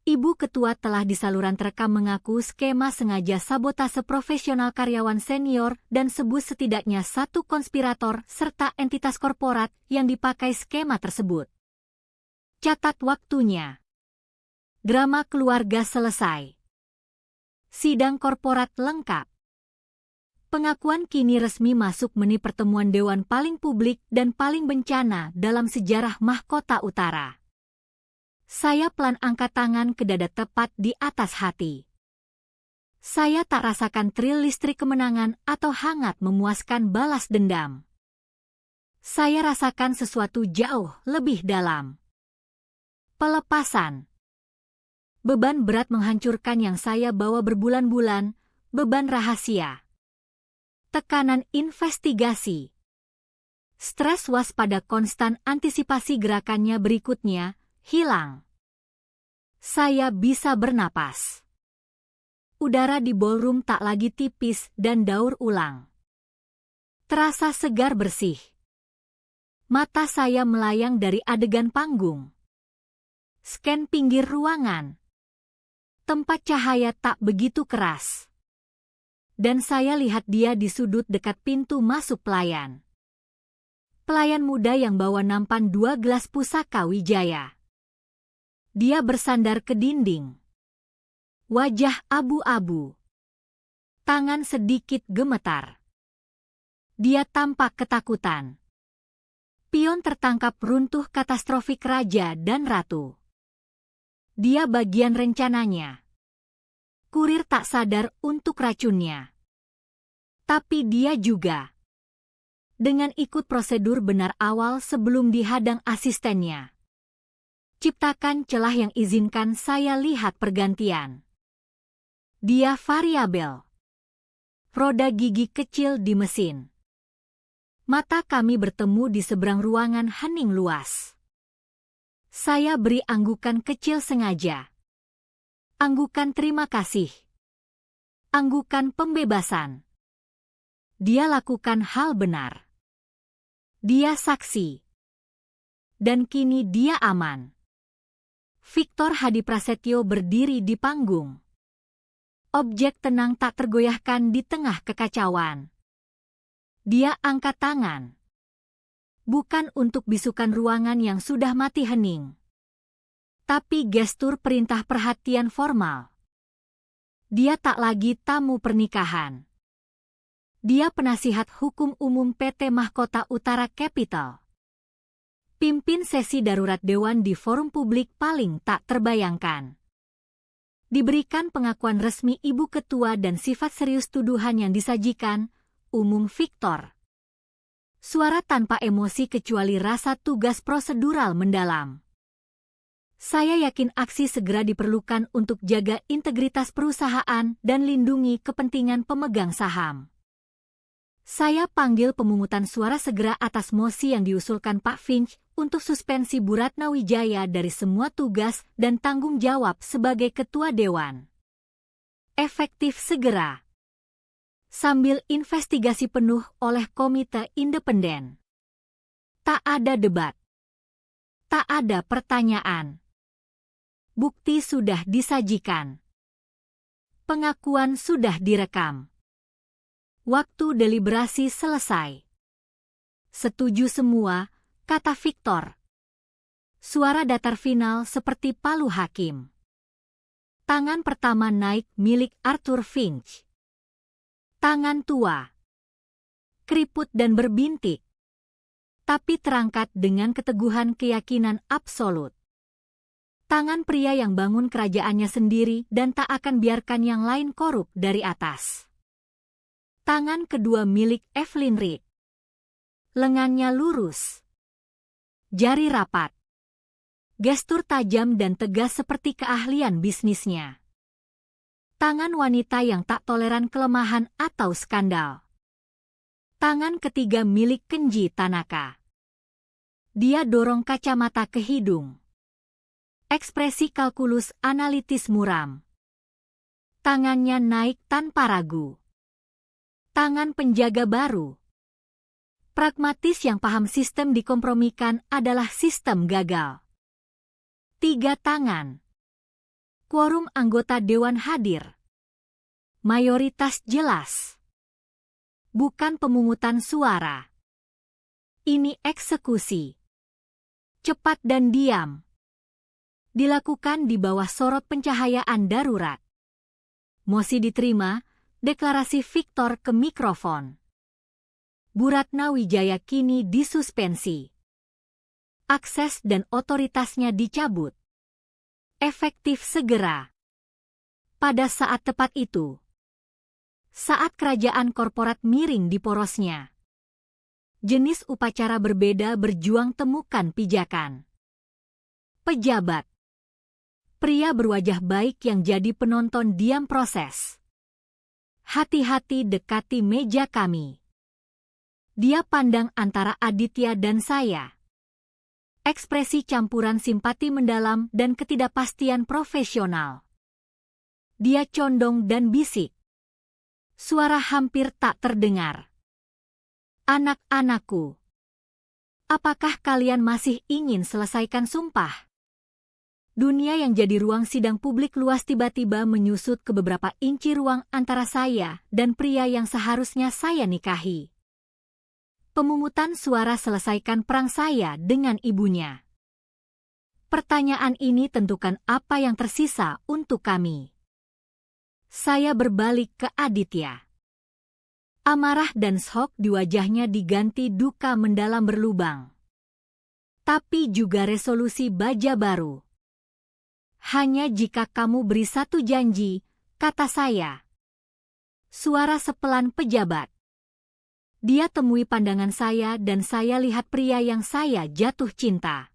Ibu ketua telah di saluran terekam mengaku skema sengaja sabotase profesional karyawan senior dan sebut setidaknya satu konspirator serta entitas korporat yang dipakai skema tersebut. Catat waktunya. Drama keluarga selesai. Sidang korporat lengkap. Pengakuan kini resmi masuk menu pertemuan dewan paling publik dan paling bencana dalam sejarah Mahkota Utara. Saya pelan angkat tangan ke dada tepat di atas hati. Saya tak rasakan tril listrik kemenangan atau hangat memuaskan balas dendam. Saya rasakan sesuatu jauh lebih dalam. Pelepasan. Beban berat menghancurkan yang saya bawa berbulan-bulan, beban rahasia. Tekanan investigasi. Stres waspada konstan antisipasi gerakannya berikutnya, hilang. Saya bisa bernapas. Udara di ballroom tak lagi tipis dan daur ulang. Terasa segar bersih. Mata saya melayang dari adegan panggung. Scan pinggir ruangan. Tempat cahaya tak begitu keras. Dan saya lihat dia di sudut dekat pintu masuk pelayan. Pelayan muda yang bawa nampan 2 gelas pusaka Wijaya. Dia bersandar ke dinding. Wajah abu-abu. Tangan sedikit gemetar. Dia tampak ketakutan. Pion tertangkap runtuh katastrofik raja dan ratu. Dia bagian rencananya. Kurir tak sadar untuk racunnya. Tapi dia juga. Dengan ikut prosedur benar awal sebelum dihadang asistennya. Ciptakan celah yang izinkan saya lihat pergantian. Dia variabel. Roda gigi kecil di mesin. Mata kami bertemu di seberang ruangan hening luas. Saya beri anggukan kecil sengaja. Anggukan terima kasih. Anggukan pembebasan. Dia lakukan hal benar. Dia saksi. Dan kini dia aman. Victor Hadi Prasetyo berdiri di panggung. Objek tenang tak tergoyahkan di tengah kekacauan. Dia angkat tangan. Bukan untuk bisukan ruangan yang sudah mati hening. Tapi gestur perintah perhatian formal. Dia tak lagi tamu pernikahan. Dia penasihat hukum umum PT Mahkota Utara Capital. Pimpin sesi darurat dewan di forum publik paling tak terbayangkan. Diberikan pengakuan resmi ibu ketua dan sifat serius tuduhan yang disajikan, umum Victor. Suara tanpa emosi kecuali rasa tugas prosedural mendalam. Saya yakin aksi segera diperlukan untuk jaga integritas perusahaan dan lindungi kepentingan pemegang saham. Saya panggil pemungutan suara segera atas mosi yang diusulkan Pak Finch untuk suspensi Bu Ratna Wijaya dari semua tugas dan tanggung jawab sebagai Ketua Dewan. Efektif segera. Sambil investigasi penuh oleh Komite Independen. Tak ada debat. Tak ada pertanyaan. Bukti sudah disajikan. Pengakuan sudah direkam. Waktu deliberasi selesai. Setuju semua, kata Victor. Suara datar final seperti palu hakim. Tangan pertama naik milik Arthur Finch. Tangan tua. Keriput dan berbintik. Tapi terangkat dengan keteguhan keyakinan absolut. Tangan pria yang bangun kerajaannya sendiri dan tak akan biarkan yang lain korup dari atas. Tangan kedua milik Evelyn Reed. Lengannya lurus. Jari rapat. Gestur tajam dan tegas seperti keahlian bisnisnya. Tangan wanita yang tak toleran kelemahan atau skandal. Tangan ketiga milik Kenji Tanaka. Dia dorong kacamata ke hidung. Ekspresi kalkulus analitis muram. Tangannya naik tanpa ragu. Tangan penjaga baru. Pragmatis yang paham sistem dikompromikan adalah sistem gagal. 3 tangan. Quorum anggota Dewan hadir. Mayoritas jelas. Bukan pemungutan suara. Ini eksekusi. Cepat dan diam. Dilakukan di bawah sorot pencahayaan darurat. Mosi diterima, deklarasi Victor ke mikrofon. Bu Ratna Wijaya kini disuspensi. Akses dan otoritasnya dicabut. Efektif segera. Pada saat tepat itu. Saat kerajaan korporat miring di porosnya. Jenis upacara berbeda berjuang temukan pijakan. Pejabat. Pria berwajah baik yang jadi penonton diam proses. Hati-hati dekati meja kami. Dia pandang antara Aditya dan saya. Ekspresi campuran simpati mendalam dan ketidakpastian profesional. Dia condong dan bisik. Suara hampir tak terdengar. Anak-anakku. Apakah kalian masih ingin selesaikan sumpah? Dunia yang jadi ruang sidang publik luas tiba-tiba menyusut ke beberapa inci ruang antara saya dan pria yang seharusnya saya nikahi. Pemungutan suara selesaikan perang saya dengan ibunya. Pertanyaan ini tentukan apa yang tersisa untuk kami. Saya berbalik ke Aditya. Amarah dan shock di wajahnya diganti duka mendalam berlubang. Tapi juga resolusi baja baru. Hanya jika kamu beri satu janji, kata saya. Suara sepelan pejabat. Dia temui pandangan saya dan saya lihat pria yang saya jatuh cinta.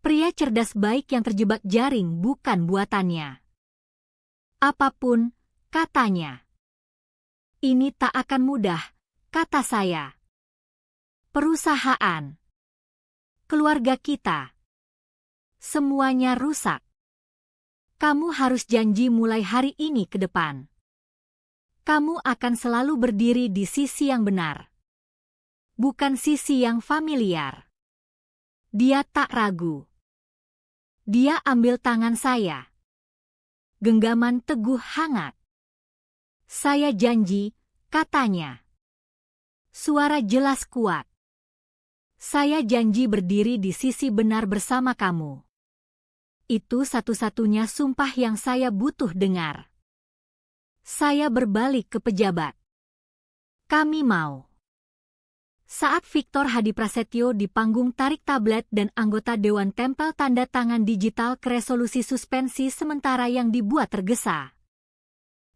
Pria cerdas baik yang terjebak jaring bukan buatannya. Apapun, katanya. Ini tak akan mudah, kata saya. Perusahaan. Keluarga kita. Semuanya rusak. Kamu harus janji mulai hari ini ke depan. Kamu akan selalu berdiri di sisi yang benar. Bukan sisi yang familiar. Dia tak ragu. Dia ambil tangan saya. Genggaman teguh hangat. Saya janji, katanya. Suara jelas kuat. Saya janji berdiri di sisi benar bersama kamu. Itu satu-satunya sumpah yang saya butuh dengar. Saya berbalik ke pejabat. Kami mau. Saat Victor Hadiprasetyo di panggung tarik tablet dan anggota Dewan tempel tanda tangan digital ke resolusi suspensi sementara yang dibuat tergesa.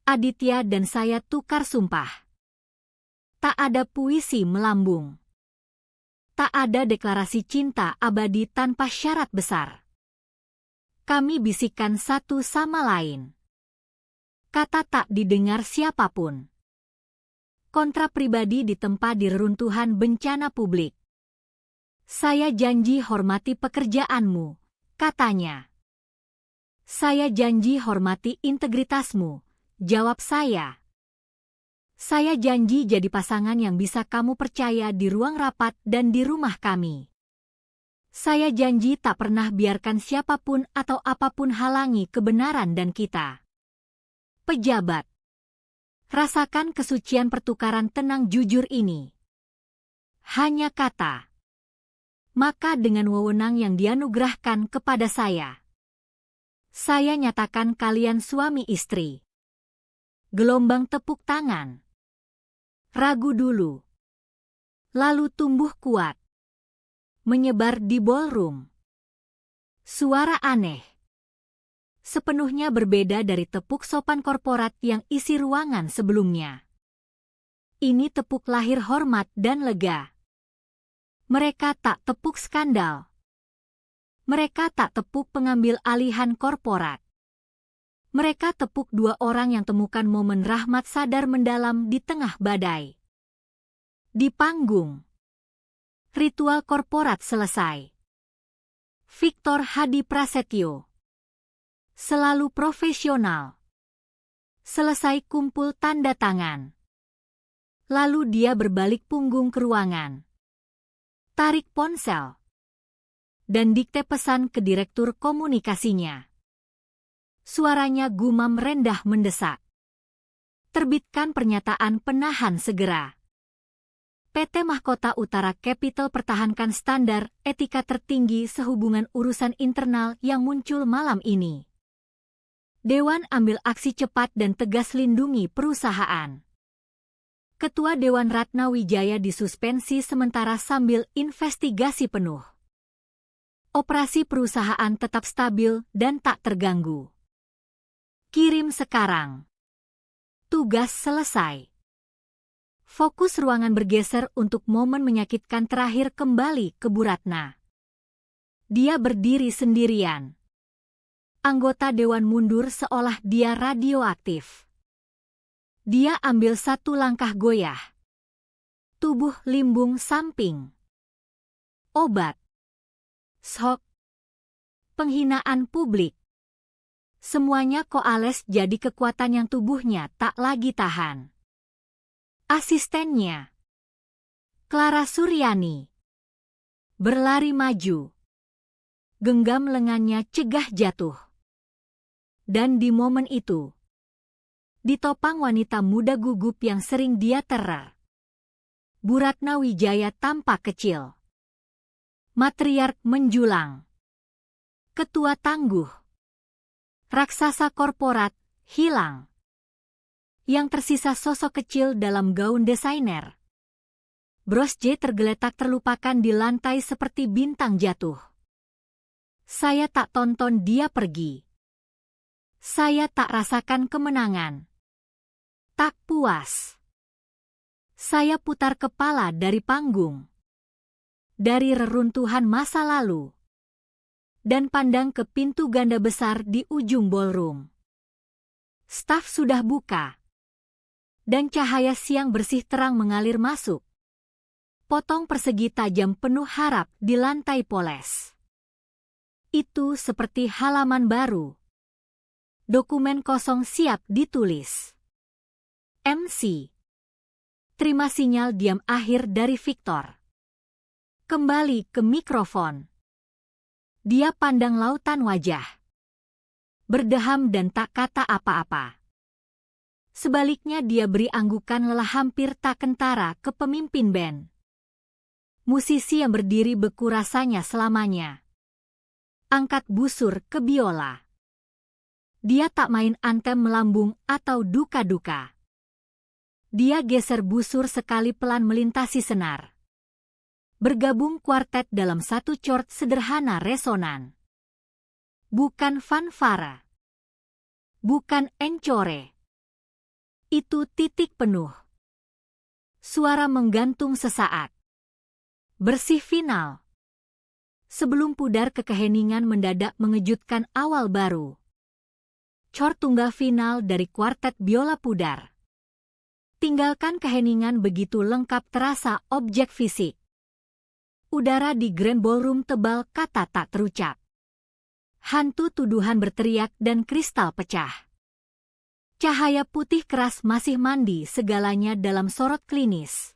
Aditya dan saya tukar sumpah. Tak ada puisi melambung. Tak ada deklarasi cinta abadi tanpa syarat besar. Kami bisikan satu sama lain. Kata tak didengar siapapun. Kontra pribadi ditempa di reruntuhan bencana publik. Saya janji hormati pekerjaanmu, katanya. Saya janji hormati integritasmu, jawab saya. Saya janji jadi pasangan yang bisa kamu percaya di ruang rapat dan di rumah kami. Saya janji tak pernah biarkan siapapun atau apapun halangi kebenaran dan kita. Pejabat. Rasakan kesucian pertukaran tenang jujur ini. Hanya kata. Maka dengan wewenang yang dianugerahkan kepada saya nyatakan kalian suami istri. Gelombang tepuk tangan. Ragu dulu. Lalu tumbuh kuat. Menyebar di ballroom. Suara aneh. Sepenuhnya berbeda dari tepuk sopan korporat yang isi ruangan sebelumnya. Ini tepuk lahir hormat dan lega. Mereka tak tepuk skandal. Mereka tak tepuk pengambil alihan korporat. Mereka tepuk dua orang yang temukan momen rahmat sadar mendalam di tengah badai. Di panggung. Ritual korporat selesai. Victor Hadi Prasetyo. Selalu profesional. Selesai kumpul tanda tangan. Lalu dia berbalik punggung ke ruangan. Tarik ponsel. Dan dikte pesan ke direktur komunikasinya. Suaranya gumam rendah mendesak. Terbitkan pernyataan penahan segera. PT Mahkota Utara Capital pertahankan standar etika tertinggi sehubungan urusan internal yang muncul malam ini. Dewan ambil aksi cepat dan tegas lindungi perusahaan. Ketua Dewan Ratna Wijaya disuspensi sementara sambil investigasi penuh. Operasi perusahaan tetap stabil dan tak terganggu. Kirim sekarang. Tugas selesai. Fokus ruangan bergeser untuk momen menyakitkan terakhir kembali ke Bu Ratna. Dia berdiri sendirian. Anggota dewan mundur seolah dia radioaktif. Dia ambil satu langkah goyah. Tubuh limbung samping. Obat. Shock. Penghinaan publik. Semuanya koales jadi kekuatan yang tubuhnya tak lagi tahan. Asistennya. Clara Suryani. Berlari maju. Genggam lengannya cegah jatuh. Dan di momen itu, ditopang wanita muda gugup yang sering dia teror. Bu Ratna Wijaya tampak kecil. Matriark menjulang. Ketua tangguh. Raksasa korporat, hilang. Yang tersisa sosok kecil dalam gaun desainer. Bros J tergeletak terlupakan di lantai seperti bintang jatuh. Saya tak tonton dia pergi. Saya tak rasakan kemenangan. Tak puas. Saya putar kepala dari panggung. Dari reruntuhan masa lalu. Dan pandang ke pintu ganda besar di ujung ballroom. Staf sudah buka. Dan cahaya siang bersih terang mengalir masuk. Potong persegi tajam penuh harap di lantai poles. Itu seperti halaman baru. Dokumen kosong siap ditulis. MC. Terima sinyal diam akhir dari Victor. Kembali ke mikrofon. Dia pandang lautan wajah. Berdeham dan tak kata apa-apa. Sebaliknya dia beri anggukan lelah hampir tak kentara ke pemimpin band. Musisi yang berdiri beku rasanya selamanya. Angkat busur ke biola. Dia tak main antem melambung atau duka-duka. Dia geser busur sekali pelan melintasi senar. Bergabung kuartet dalam satu chord sederhana resonan. Bukan fanfara. Bukan encore. Itu titik penuh. Suara menggantung sesaat. Bersih final. Sebelum pudar ke keheningan mendadak mengejutkan awal baru. Chord tunggal final dari kuartet biola pudar. Tinggalkan keheningan begitu lengkap terasa objek fisik. Udara di Grand Ballroom tebal kata tak terucap. Hantu tuduhan berteriak dan kristal pecah. Cahaya putih keras masih mandi segalanya dalam sorot klinis.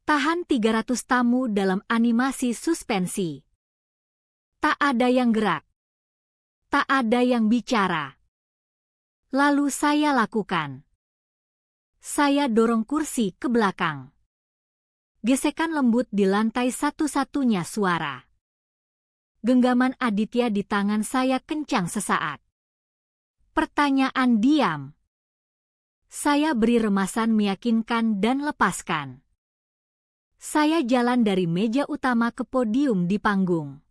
Tahan 300 tamu dalam animasi suspensi. Tak ada yang gerak. Tak ada yang bicara. Lalu saya lakukan. Saya dorong kursi ke belakang. Gesekan lembut di lantai satu-satunya suara. Genggaman Aditya di tangan saya kencang sesaat. Pertanyaan diam. Saya beri remasan meyakinkan dan lepaskan. Saya jalan dari meja utama ke podium di panggung.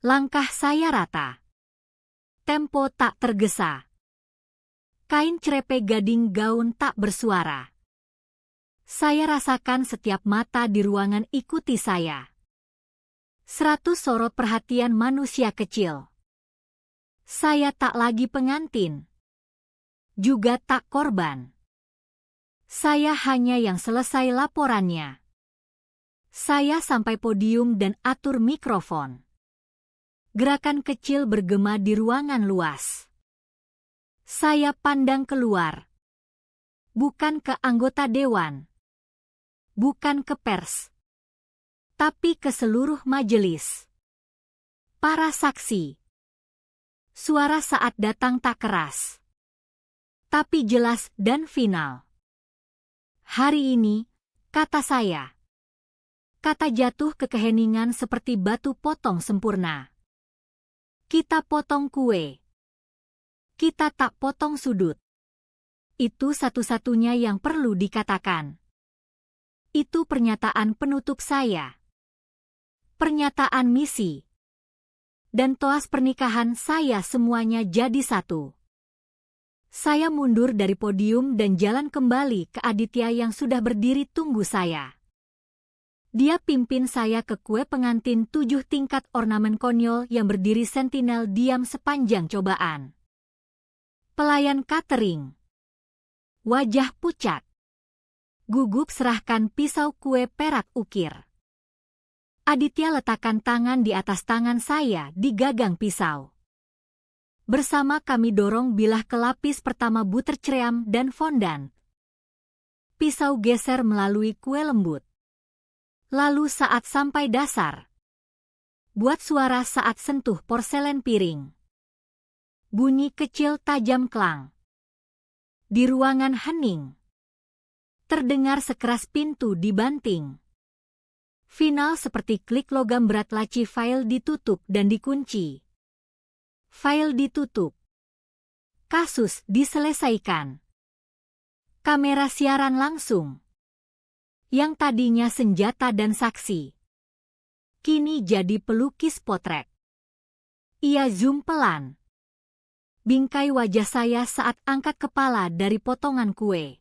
Langkah saya rata. Tempo tak tergesa. Kain cerepe gading gaun tak bersuara. Saya rasakan setiap mata di ruangan ikuti saya. 100 sorot perhatian manusia kecil. Saya tak lagi pengantin. Juga tak korban. Saya hanya yang selesai laporannya. Saya sampai podium dan atur mikrofon. Gerakan kecil bergema di ruangan luas. Saya pandang keluar. Bukan ke anggota dewan. Bukan ke pers. Tapi ke seluruh majelis. Para saksi. Suara saat datang tak keras. Tapi jelas dan final. Hari ini, kata saya. Kata jatuh ke keheningan seperti batu potong sempurna. Kita potong kue. Kita tak potong sudut. Itu satu-satunya yang perlu dikatakan. Itu pernyataan penutup saya. Pernyataan misi. Dan toas pernikahan saya semuanya jadi satu. Saya mundur dari podium dan jalan kembali ke Aditya yang sudah berdiri tunggu saya. Dia pimpin saya ke kue pengantin 7 tingkat ornamen konyol yang berdiri sentinel diam sepanjang cobaan. Pelayan catering. Wajah pucat. Gugup serahkan pisau kue perak ukir. Aditya letakkan tangan di atas tangan saya di gagang pisau. Bersama kami dorong bilah ke lapis pertama butter ceream dan fondant. Pisau geser melalui kue lembut. Lalu saat sampai dasar. Buat suara saat sentuh porselen piring. Bunyi kecil tajam klang. Di ruangan hening. Terdengar sekeras pintu dibanting. Final seperti klik logam berat laci file ditutup dan dikunci. File ditutup. Kasus diselesaikan. Kamera siaran langsung. Yang tadinya senjata dan saksi. Kini jadi pelukis potret. Ia zoom pelan. Bingkai wajah saya saat angkat kepala dari potongan kue.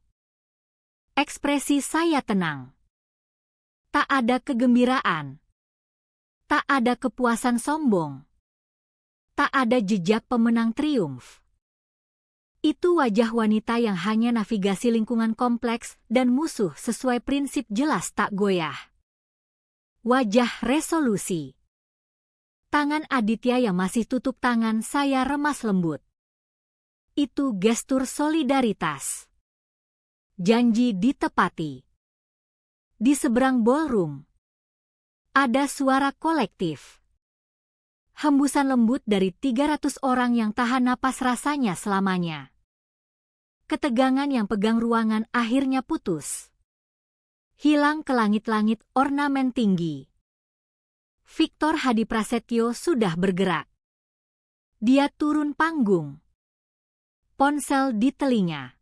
Ekspresi saya tenang. Tak ada kegembiraan. Tak ada kepuasan sombong. Tak ada jejak pemenang triumf. Itu wajah wanita yang hanya navigasi lingkungan kompleks dan musuh sesuai prinsip jelas tak goyah. Wajah resolusi. Tangan Aditya yang masih tutup tangan saya remas lembut. Itu gestur solidaritas. Janji ditepati. Di seberang ballroom. Ada suara kolektif. Hembusan lembut dari 300 orang yang tahan napas rasanya selamanya. Ketegangan yang pegang ruangan akhirnya putus. Hilang ke langit-langit ornamen tinggi. Victor Hadi Prasetyo sudah bergerak. Dia turun panggung. Ponsel di telinga.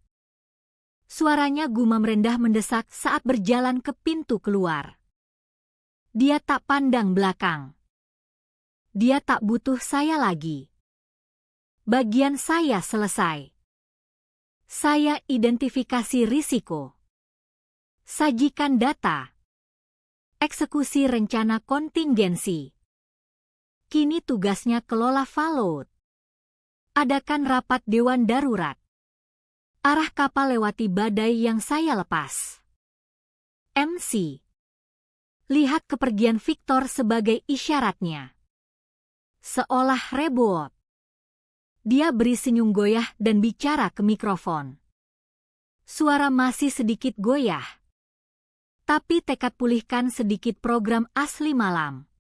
Suaranya gumam rendah mendesak saat berjalan ke pintu keluar. Dia tak pandang belakang. Dia tak butuh saya lagi. Bagian saya selesai. Saya identifikasi risiko. Sajikan data. Eksekusi rencana kontingensi. Kini tugasnya kelola fallout. Adakan rapat dewan darurat. Arah kapal lewati badai yang saya lepas. MC. Lihat kepergian Victor sebagai isyaratnya. Seolah reboot. Dia beri senyum goyah dan bicara ke mikrofon. Suara masih sedikit goyah. Tapi tekad pulihkan sedikit program asli malam.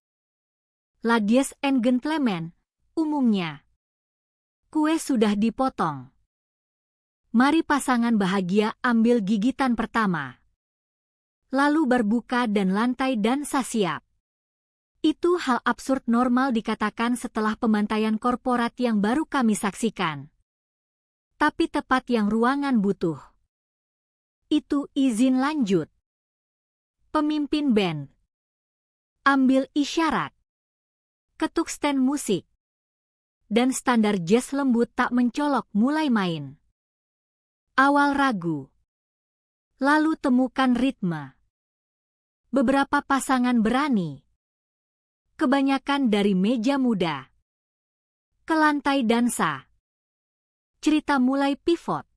Ladies and gentlemen, umumnya. Kue sudah dipotong. Mari pasangan bahagia ambil gigitan pertama. Lalu berbuka dan lantai dansa siap. Itu hal absurd normal dikatakan setelah pembantaian korporat yang baru kami saksikan. Tapi tepat yang ruangan butuh. Itu izin lanjut. Pemimpin band. Ambil isyarat. Ketuk stand musik. Dan standar jazz lembut tak mencolok mulai main. Awal ragu. Lalu temukan ritme. Beberapa pasangan berani. Kebanyakan dari meja muda. Ke lantai dansa. Cerita mulai pivot.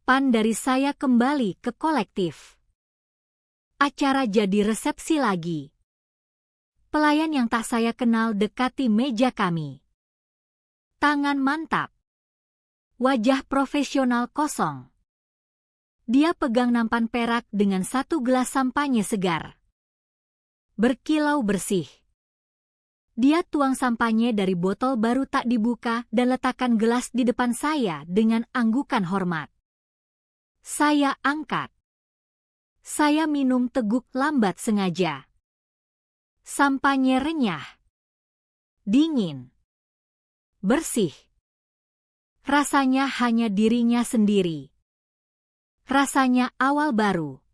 Pan dari saya kembali ke kolektif. Acara jadi resepsi lagi. Pelayan yang tak saya kenal dekati meja kami. Tangan mantap. Wajah profesional kosong. Dia pegang nampan perak dengan satu gelas sampanye segar. Berkilau bersih. Dia tuang sampanye dari botol baru tak dibuka dan letakkan gelas di depan saya dengan anggukan hormat. Saya angkat. Saya minum teguk lambat sengaja. Sampanye renyah. Dingin. Bersih. Rasanya hanya dirinya sendiri. Rasanya awal baru.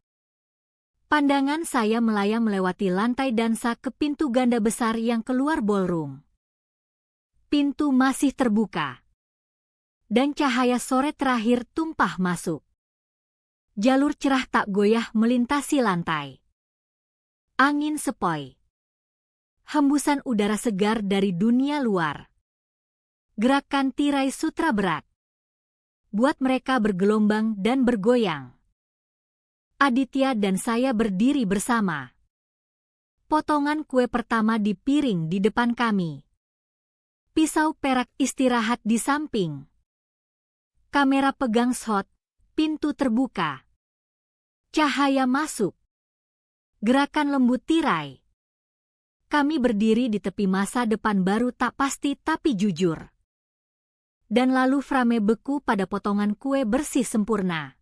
Pandangan saya melayang melewati lantai dansa ke pintu ganda besar yang keluar ballroom. Pintu masih terbuka. Dan cahaya sore terakhir tumpah masuk. Jalur cerah tak goyah melintasi lantai. Angin sepoi. Hembusan udara segar dari dunia luar. Gerakan tirai sutra berat. Buat mereka bergelombang dan bergoyang. Aditya dan saya berdiri bersama. Potongan kue pertama di piring di depan kami. Pisau perak istirahat di samping. Kamera pegang shot, pintu terbuka. Cahaya masuk. Gerakan lembut tirai. Kami berdiri di tepi masa depan baru tak pasti tapi jujur. Dan lalu frame beku pada potongan kue bersih sempurna.